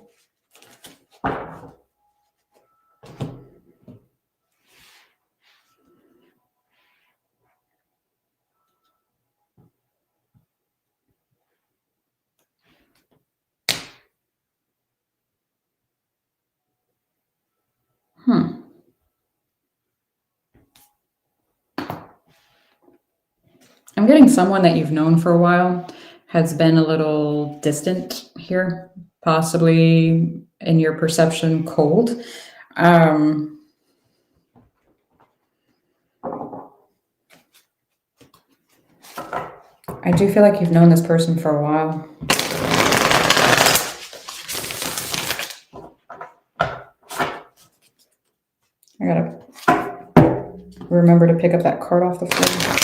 I'm getting someone that you've known for a while has been a little distant here, possibly in your perception cold. I do feel like you've known this person for a while. I gotta remember to pick up that card off the floor.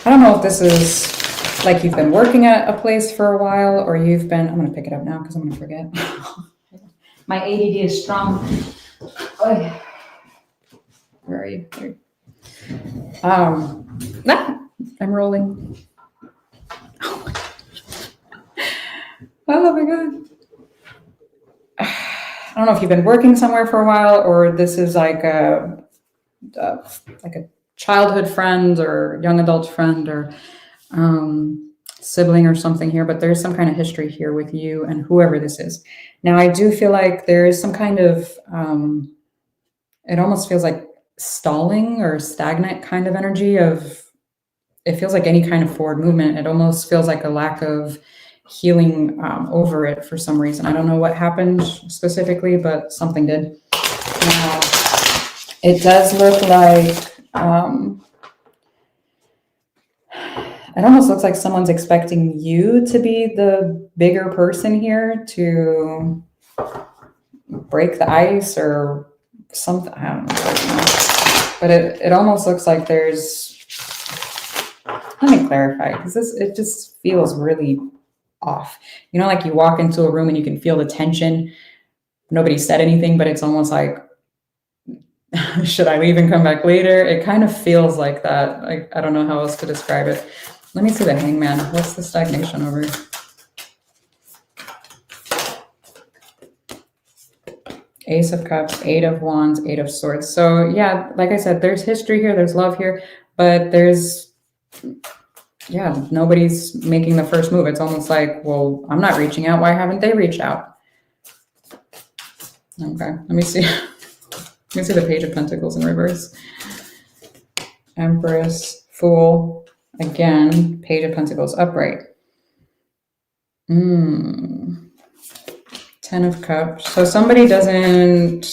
I don't know if this is like you've been working at a place for a while or you've been, I'm going to pick it up now because I'm going to forget. My ADD is strong. Oh, where are you? There. I'm rolling. Oh my God. I don't know if you've been working somewhere for a while or this is like a childhood friend or young adult friend or sibling or something here, but there's some kind of history here with you and whoever this is. Now, I do feel like there is some kind of, it almost feels like stalling or stagnant kind of energy of, it feels like any kind of forward movement. It almost feels like a lack of healing over it for some reason. I don't know what happened specifically, but something did. It does look like, it almost looks like someone's expecting you to be the bigger person here to break the ice or something. I don't know. But it almost looks like there's, let me clarify, because it just feels really off. You know, like you walk into a room and you can feel the tension. Nobody said anything, but it's almost like, should I leave and come back later? It kind of feels like that. Like, I don't know how else to describe it. Let me see the Hangman. What's the stagnation over? Ace of Cups, Eight of Wands, Eight of Swords. So yeah, like I said, there's history here, there's love here, but there's, yeah, nobody's making the first move. It's almost like, well, I'm not reaching out. Why haven't they reached out? Okay, let me see. Let me see the Page of Pentacles in reverse. Empress, Fool, again, Page of Pentacles upright. 10 of Cups. So somebody doesn't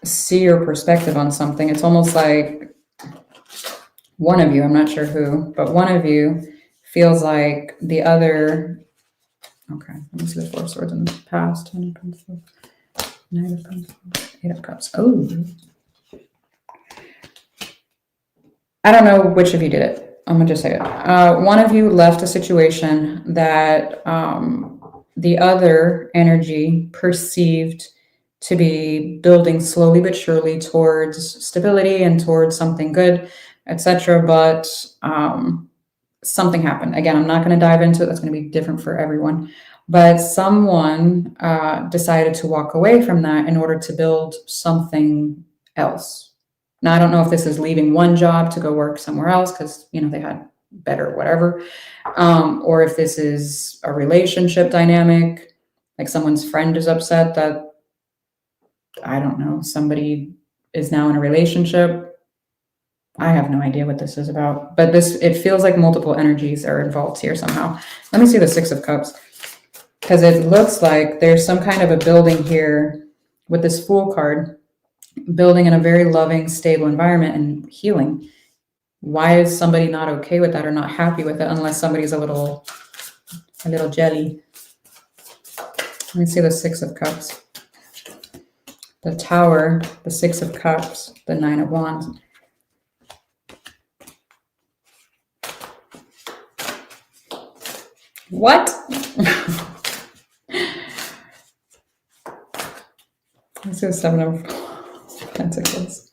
see your perspective on something. It's almost like one of you, I'm not sure who, but one of you feels like the other. Okay, let me see the Four of Swords in the past. 10 of Pentacles. 9 of Pentacles, 8 of Cups. Oh. I don't know which of you did it. I'm going to just say it. One of you left a situation that the other energy perceived to be building slowly but surely towards stability and towards something good, etc. But something happened. Again, I'm not going to dive into it. That's going to be different for everyone. But someone decided to walk away from that in order to build something else. Now, I don't know if this is leaving one job to go work somewhere else because, you know, they had better whatever, or if this is a relationship dynamic, like someone's friend is upset that, I don't know, somebody is now in a relationship. I have no idea what this is about, but it feels like multiple energies are involved here somehow. Let me see the Six of Cups. Because it looks like there's some kind of a building here with this Fool card, building in a very loving, stable environment and healing. Why is somebody not okay with that or not happy with it unless somebody's a little jelly? Let me see the Six of Cups. the Tower, the Six of Cups, the Nine of Wands. What? This is Seven of Pentacles.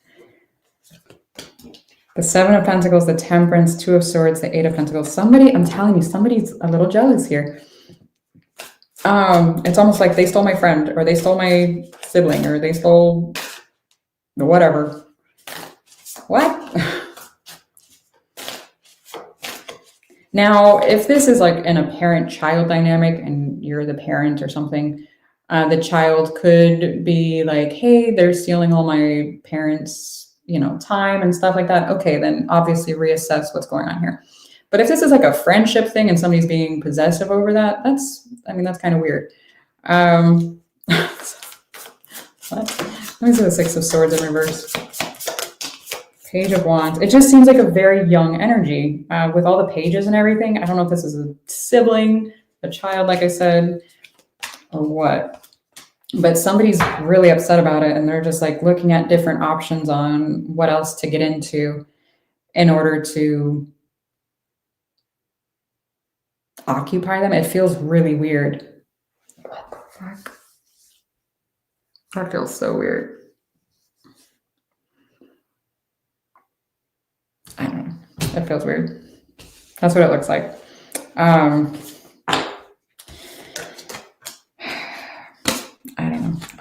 The Seven of Pentacles, the Temperance, Two of Swords, the Eight of Pentacles. Somebody, I'm telling you, somebody's a little jealous here. It's almost like they stole my friend, or they stole my sibling, or they stole whatever. What? Now, if this is like in a parent-child dynamic and you're the parent or something, the child could be like, hey, they're stealing all my parents', time and stuff like that. Okay, then obviously reassess what's going on here. But if this is like a friendship thing and somebody's being possessive over that, that's kind of weird. What? Let me see the Six of Swords in reverse. Page of Wands. It just seems like a very young energy with all the pages and everything. I don't know if this is a sibling, a child, like I said, or what. But somebody's really upset about it, and they're just like looking at different options on what else to get into in order to occupy them. It feels really weird. What the fuck? That feels so weird. I don't know. It feels weird. That's what it looks like.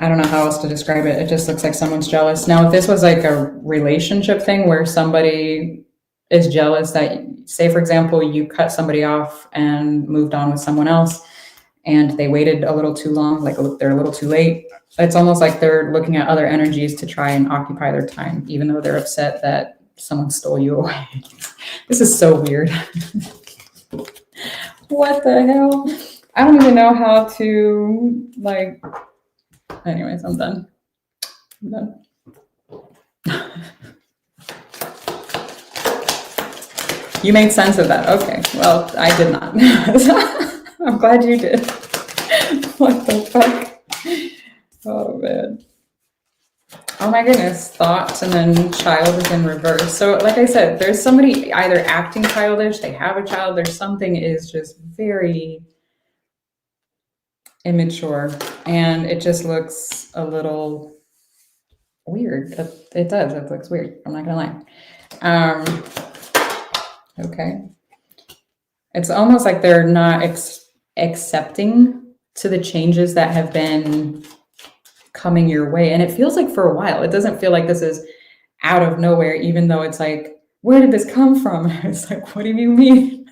I don't know how else to describe it. It just looks like someone's jealous. Now, if this was like a relationship thing where somebody is jealous that, say, for example, you cut somebody off and moved on with someone else and they waited a little too long, like they're a little too late, it's almost like they're looking at other energies to try and occupy their time, even though they're upset that someone stole you away. This is so weird. What the hell? I don't even know how to, like... Anyways, I'm done. You made sense of that. Okay. Well, I did not. I'm glad you did. What the fuck? Oh, man. Oh, my goodness. Thoughts and then child is in reverse. So, like I said, there's somebody either acting childish, they have a child, there's something is just very... immature, and it just looks a little weird. It does. It looks weird. I'm not gonna lie. Okay. It's almost like they're not accepting to the changes that have been coming your way, and it feels like for a while. It doesn't feel like this is out of nowhere, even though it's like, where did this come from? It's like, what do you mean?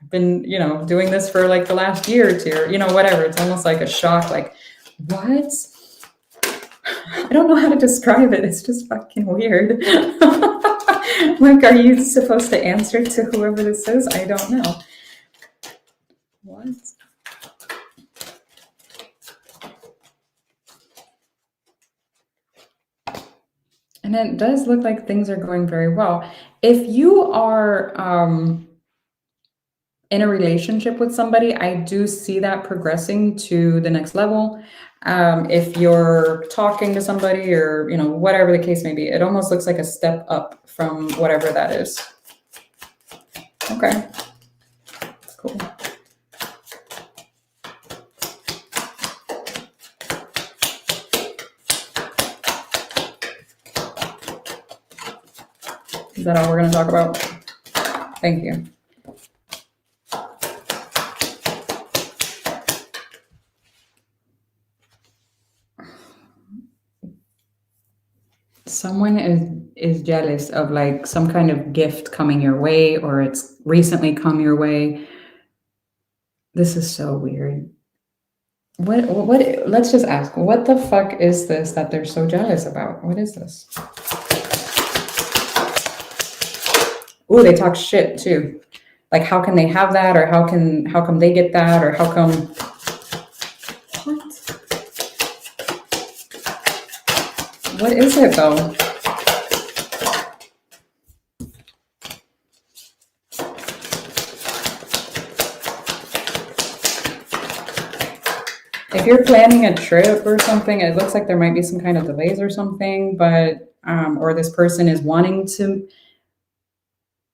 Been doing this for like the last year or two, or whatever. It's almost like a shock, like, what? I don't know how to describe it. It's just fucking weird. Like, are you supposed to answer to whoever this is? I don't know. What? And it does look like things are going very well. If you are in a relationship with somebody, I do see that progressing to the next level. If you're talking to somebody or, whatever the case may be, it almost looks like a step up from whatever that is. Okay. Cool. Is that all we're going to talk about? Thank you. Someone is jealous of like some kind of gift coming your way, or it's recently come your way. This is so weird. What, let's just ask, what the fuck is this that they're so jealous about? What is this? Ooh, they talk shit too. Like, how can they have that? Or how come they get that? Or how come... What is it though? If you're planning a trip or something, it looks like there might be some kind of delays or something, but, or this person is wanting to,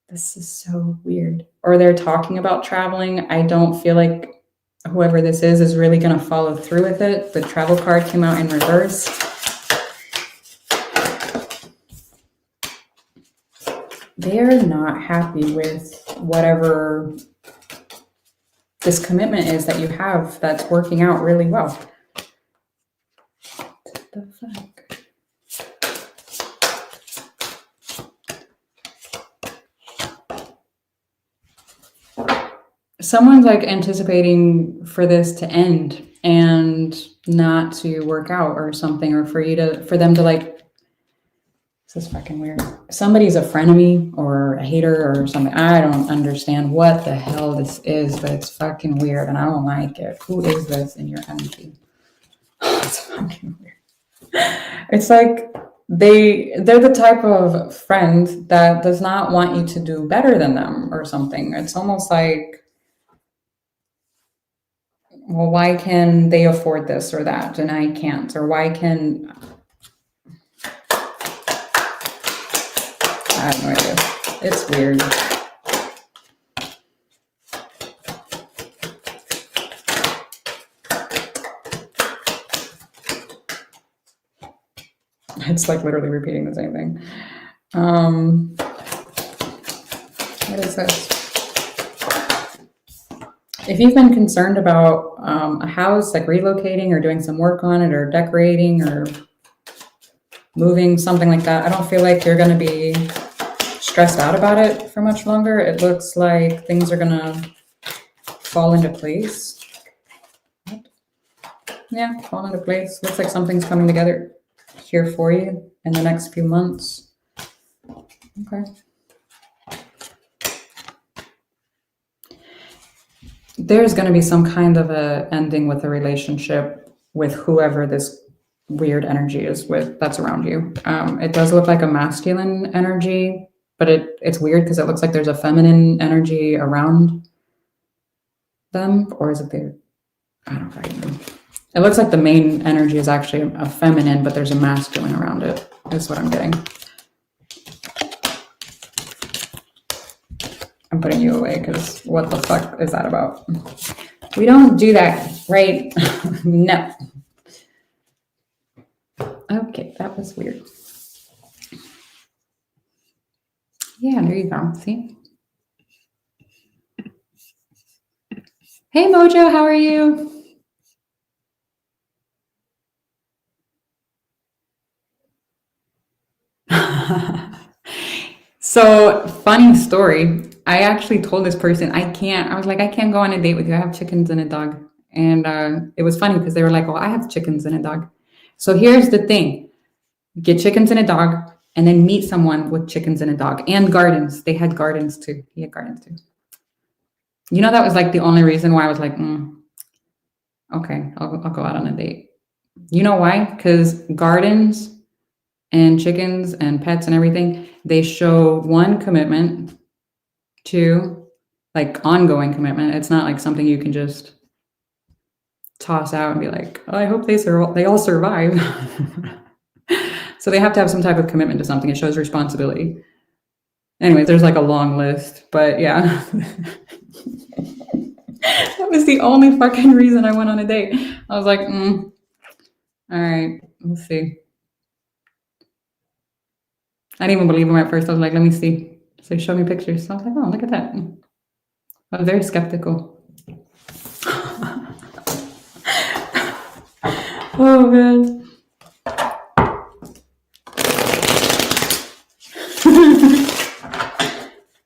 this is so weird. Or they're talking about traveling. I don't feel like whoever this is really going to follow through with it. The travel card came out in reverse. They're not happy with whatever this commitment is that you have that's working out really well. What the fuck? Someone's like anticipating for this to end and not to work out or something, or for them to like, this is fucking weird. Somebody's a frenemy or a hater or something. I don't understand what the hell this is, but it's fucking weird and I don't like it. Who is this in your energy? It's fucking weird. It's like they're the type of friend that does not want you to do better than them or something. It's almost like, well, why can they afford this or that and I can't? Or why can... I have no idea. It's weird. It's like literally repeating the same thing. What is this? If you've been concerned about a house, like relocating or doing some work on it or decorating or moving, something like that, I don't feel like you're going to be stressed out about it for much longer. It looks like things are going to fall into place. What? Yeah, fall into place. Looks like something's coming together here for you in the next few months. Okay. There's going to be some kind of a ending with a relationship with whoever this weird energy is with that's around you. It does look like a masculine energy, but it's weird because it looks like there's a feminine energy around them, or is it there? I don't fucking know. It looks like the main energy is actually a feminine, but there's a masculine around it, is what I'm getting. I'm putting you away because what the fuck is that about? We don't do that, right? No. Okay, that was weird. Yeah, there you go. See? Hey, Mojo, how are you? So, funny story. I actually told this person, I was like, I can't go on a date with you. I have chickens and a dog. And it was funny because they were like, well, I have chickens and a dog. So here's the thing. Get chickens and a dog and then meet someone with chickens and a dog and gardens. They had gardens too. He had gardens too. You know, that was like the only reason why I was like, okay, I'll go out on a date. You know why? Because gardens and chickens and pets and everything, they show one, commitment, two, like ongoing commitment. It's not like something you can just toss out and be like, oh, I hope they all survive. So they have to have some type of commitment to something. It shows responsibility. Anyway, there's like a long list, but yeah. That was the only fucking reason I went on a date. I was like, all right, let's see. I didn't even believe him at first. I was like, let me see. So he showed me pictures. So I was like, oh, look at that. I was very skeptical. Oh, man.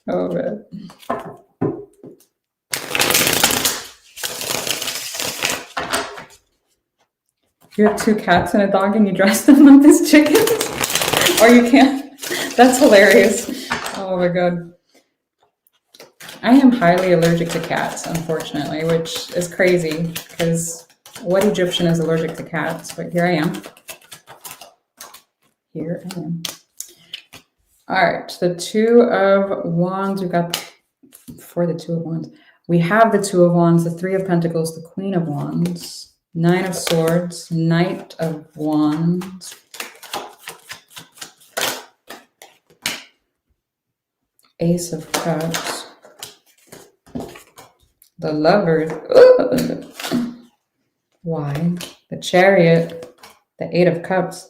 Oh, man. You have 2 cats and a dog and you dress them up as chickens? Or you can't? That's hilarious. Oh my God. I am highly allergic to cats, unfortunately, which is crazy because what Egyptian is allergic to cats? But here I am. Here I am. All right, the 2 of Wands. We've got for the 2 of Wands. We have the 2 of Wands, the 3 of Pentacles, the Queen of Wands. Nine of Swords, Knight of Wands, Ace of Cups, the Lovers. Ooh. Why? The Chariot, the Eight of Cups.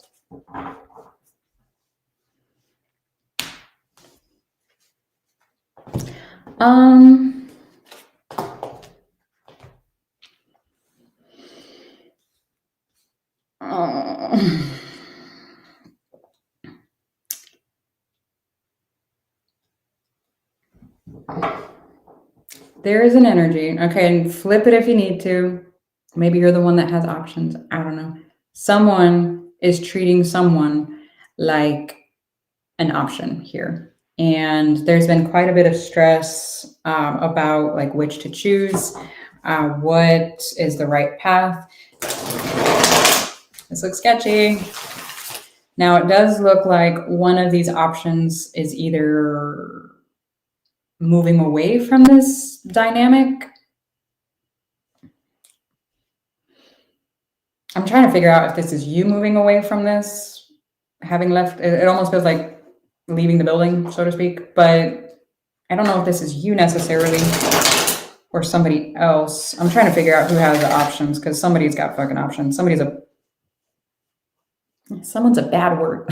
There is an energy. Okay, and flip it if you need to. Maybe you're the one that has options. I don't know. Someone is treating someone like an option here. And there's been quite a bit of stress about like which to choose, what is the right path. This looks sketchy. Now it does look like one of these options is either moving away from this dynamic. I'm trying to figure out if this is you moving away from this, having left. It almost feels like leaving the building, so to speak, but I don't know if this is you necessarily or somebody else. I'm trying to figure out who has the options, because somebody's got fucking options. Someone's a bad word.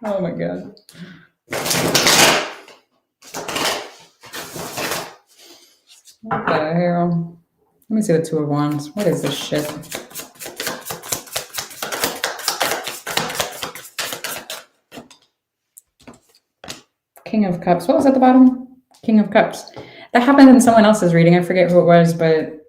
Oh my God. What the hell? Let me see the Two of Wands. What is this shit? King of Cups. What was at the bottom? King of Cups. That happened in someone else's reading. I forget who it was, but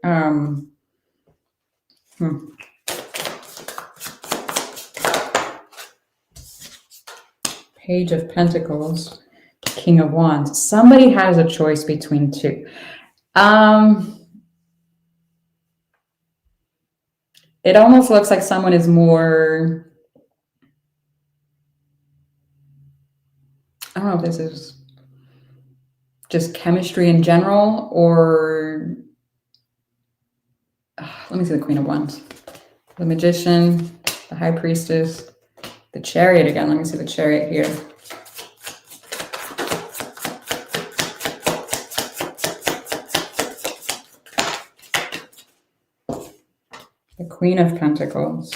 Page of Pentacles, King of Wands. Somebody has a choice between two. It almost looks like someone is more, I don't know if this is just chemistry in general, or let me see the Queen of Wands, the Magician, the High Priestess, the Chariot again. Let me see the Chariot here. The Queen of Pentacles.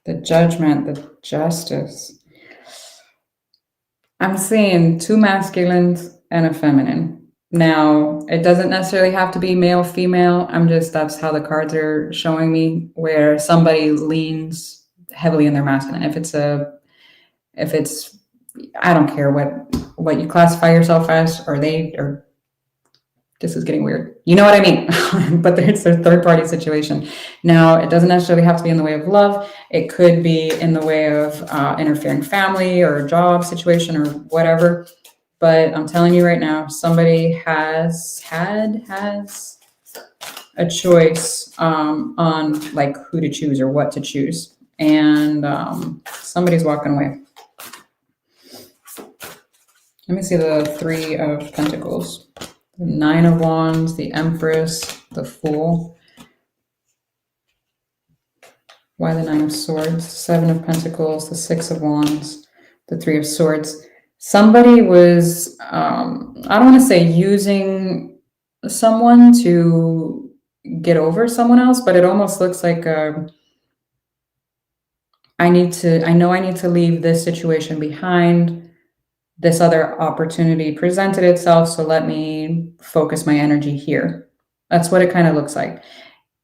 The Judgment, the Justice. I'm seeing two masculines and a feminine. Now, it doesn't necessarily have to be male, female. That's how the cards are showing me, where somebody leans heavily in their masculine. If it's, I don't care what you classify yourself as, or this is getting weird. You know what I mean? But it's a third party situation. Now, it doesn't necessarily have to be in the way of love. It could be in the way of interfering family or job situation or whatever. But I'm telling you right now, somebody has a choice on like who to choose or what to choose. And somebody's walking away. Let me see the Three of Pentacles. The Nine of Wands, the Empress, the Fool. Why the Nine of Swords? Seven of Pentacles, the Six of Wands, the Three of Swords. Somebody was, I don't want to say using someone to get over someone else, but it almost looks like I know I need to leave this situation behind. This other opportunity presented itself, so let me focus my energy here. That's what it kind of looks like.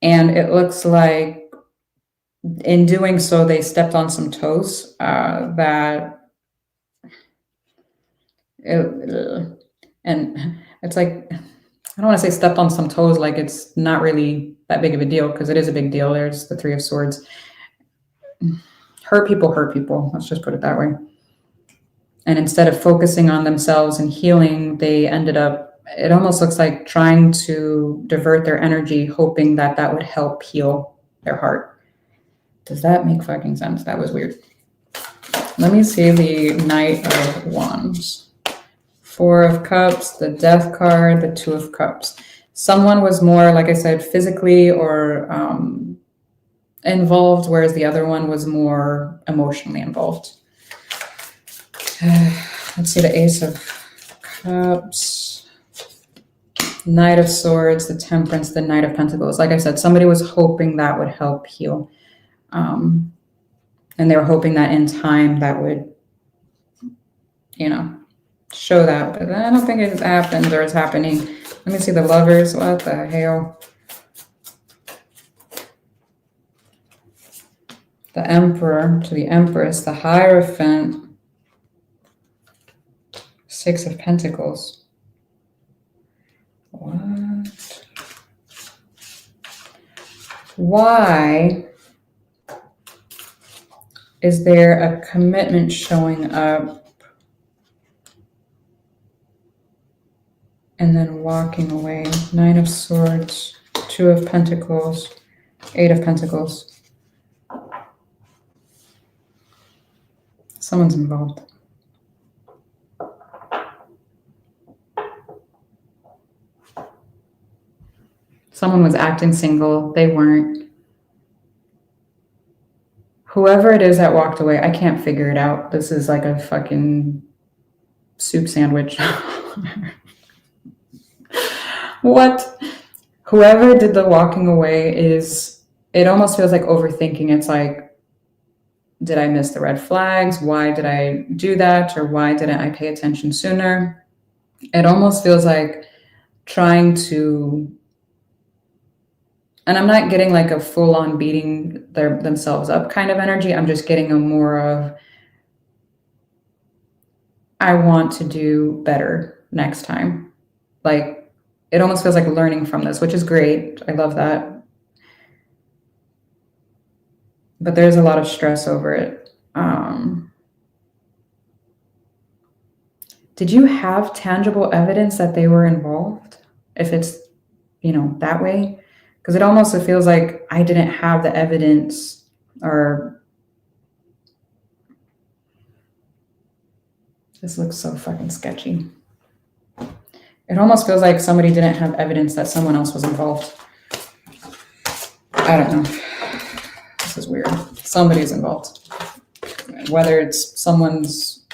And it looks like in doing so, they stepped on some toes and it's like, I don't want to say stepped on some toes like it's not really that big of a deal, because it is a big deal. There's the Three of Swords. Hurt people. Let's just put it that way. And instead of focusing on themselves and healing, they ended up, it almost looks like trying to divert their energy, hoping that that would help heal their heart. Does that make fucking sense? That was weird. Let me see the Knight of Wands. Four of Cups, the Death card, the Two of Cups. Someone was more, like I said, physically or involved, whereas the other one was more emotionally involved. Let's see, the Ace of Cups, Knight of Swords, the Temperance, the Knight of Pentacles. Like I said, somebody was hoping that would help heal. And they were hoping that in time that would, you know, show that. But I don't think it happened or is happening. Let me see the Lovers. What the hell? The Emperor to the Empress, the Hierophant, Six of Pentacles. What? Why is there a commitment showing up and then walking away? Nine of Swords, Two of Pentacles, Eight of Pentacles. Someone's involved. Someone was acting single. They weren't. Whoever it is that walked away, I can't figure it out. This is like a fucking soup sandwich. What? Whoever did the walking away is, it almost feels like overthinking. It's like, did I miss the red flags? Why did I do that? Or why didn't I pay attention sooner? It almost feels like trying to, and I'm not getting like a full-on beating themselves up kind of energy. I'm just getting a more of, I want to do better next time. Like, it almost feels like learning from this, which is great. I love that. But there's a lot of stress over it. Did you have tangible evidence that they were involved? If it's, you know, that way? Because it almost feels like I didn't have the evidence, or this looks so fucking sketchy. It almost feels like somebody didn't have evidence that someone else was involved. I don't know. This is weird. Somebody's involved. Whether it's someone's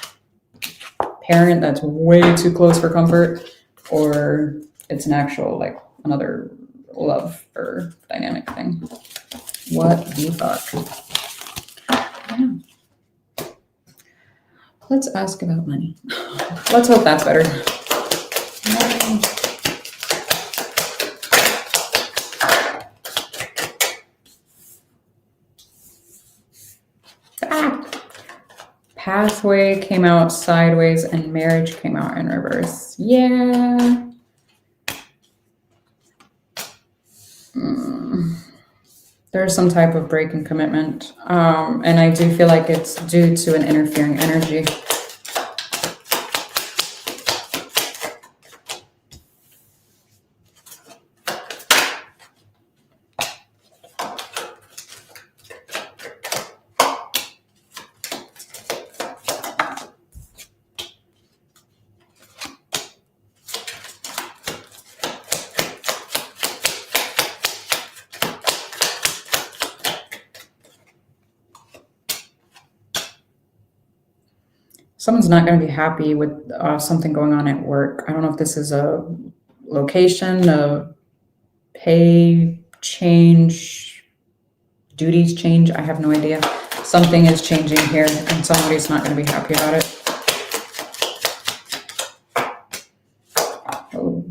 parent that's way too close for comfort, or it's an actual, like, another love or dynamic thing. What the fuck? Yeah. Let's ask about money. Let's hope that's better. Pathway came out sideways and marriage came out in reverse. Yeah. There's some type of break in commitment. And I do feel like it's due to an interfering energy. Someone's not going to be happy with something going on at work. I don't know if this is a location, a pay change, duties change. I have no idea. Something is changing here and somebody's not going to be happy about it. Oh.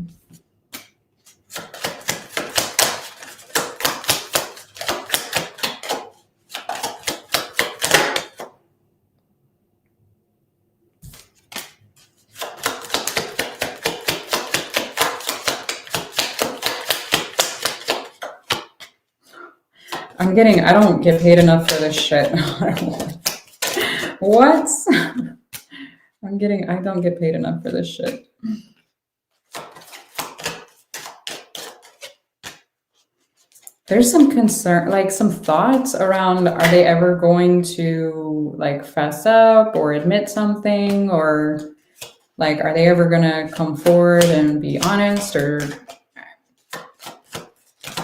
I don't get paid enough for this shit. What? I don't get paid enough for this shit. There's some concern, like some thoughts around, are they ever going to like fess up or admit something, or Like, are they ever going to come forward and be honest, or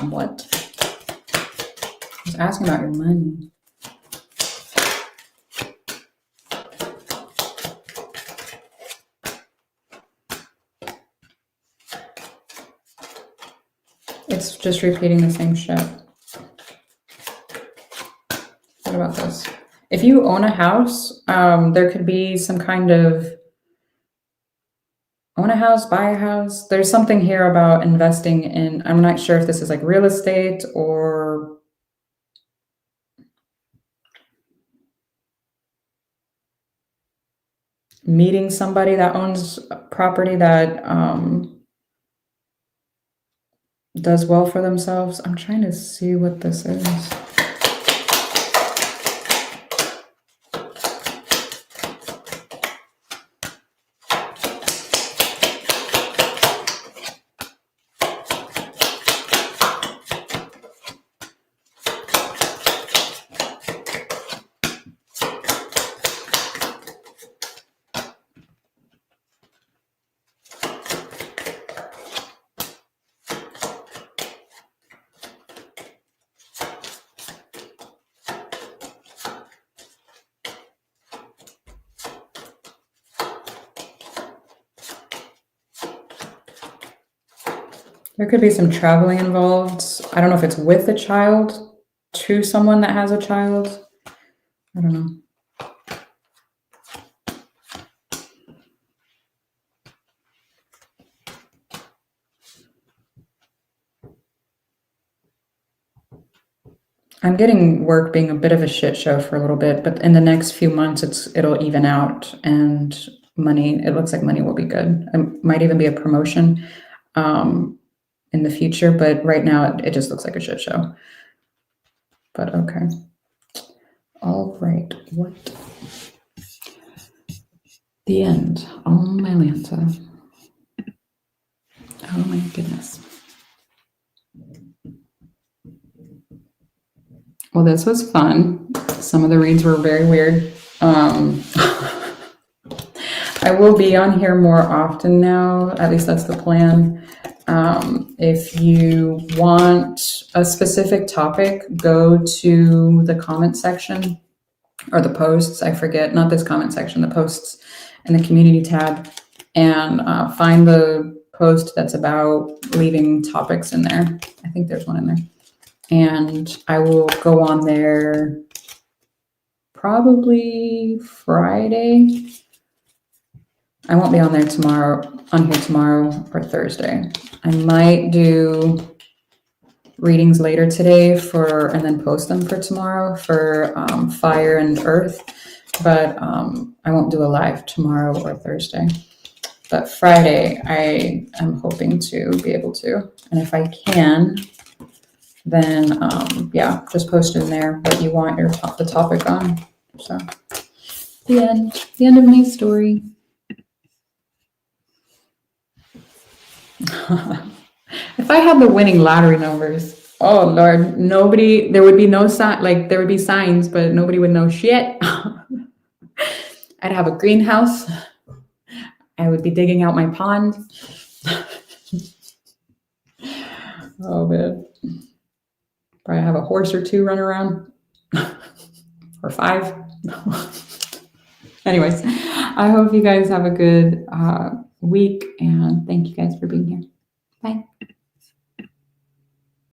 what? I was asking about your money. It's just repeating the same shit. What about this? If you own a house, there could be some kind of own a house, buy a house. There's something here about investing in, I'm not sure if this is like real estate or meeting somebody that owns property that does well for themselves. I'm trying to see what this is. There could be some traveling involved. I don't know if it's with a child to someone that has a child. I don't know. I'm getting work being a bit of a shit show for a little bit, but in the next few months, it'll even out, and money, it looks like money will be good. It might even be a promotion in the future, but right now it just looks like a shit show. But okay. All right. What? The end. Oh my Lanta. Oh my goodness. Well, this was fun. Some of the reads were very weird. I will be on here more often now. At least that's the plan. If you want a specific topic, go to the comment section or the posts. I forget, not this comment section, the posts in the community tab, and find the post that's about leaving topics in there. I think there's one in there. And I will go on there probably Friday. I won't be on here tomorrow or Thursday. I might do readings later today and then post them for tomorrow for fire and earth, but I won't do a live tomorrow or Thursday. But Friday, I am hoping to be able to, and if I can, then yeah, just post in there what you want the topic on. So the end of my story. If I had the winning lottery numbers, oh Lord, there would be no sign, like there would be signs, but nobody would know shit. I'd have a greenhouse. I would be digging out my pond. Oh man. Probably have a horse or two run around. Or 5. Anyways, I hope you guys have a good week, and thank you guys for being here. Bye.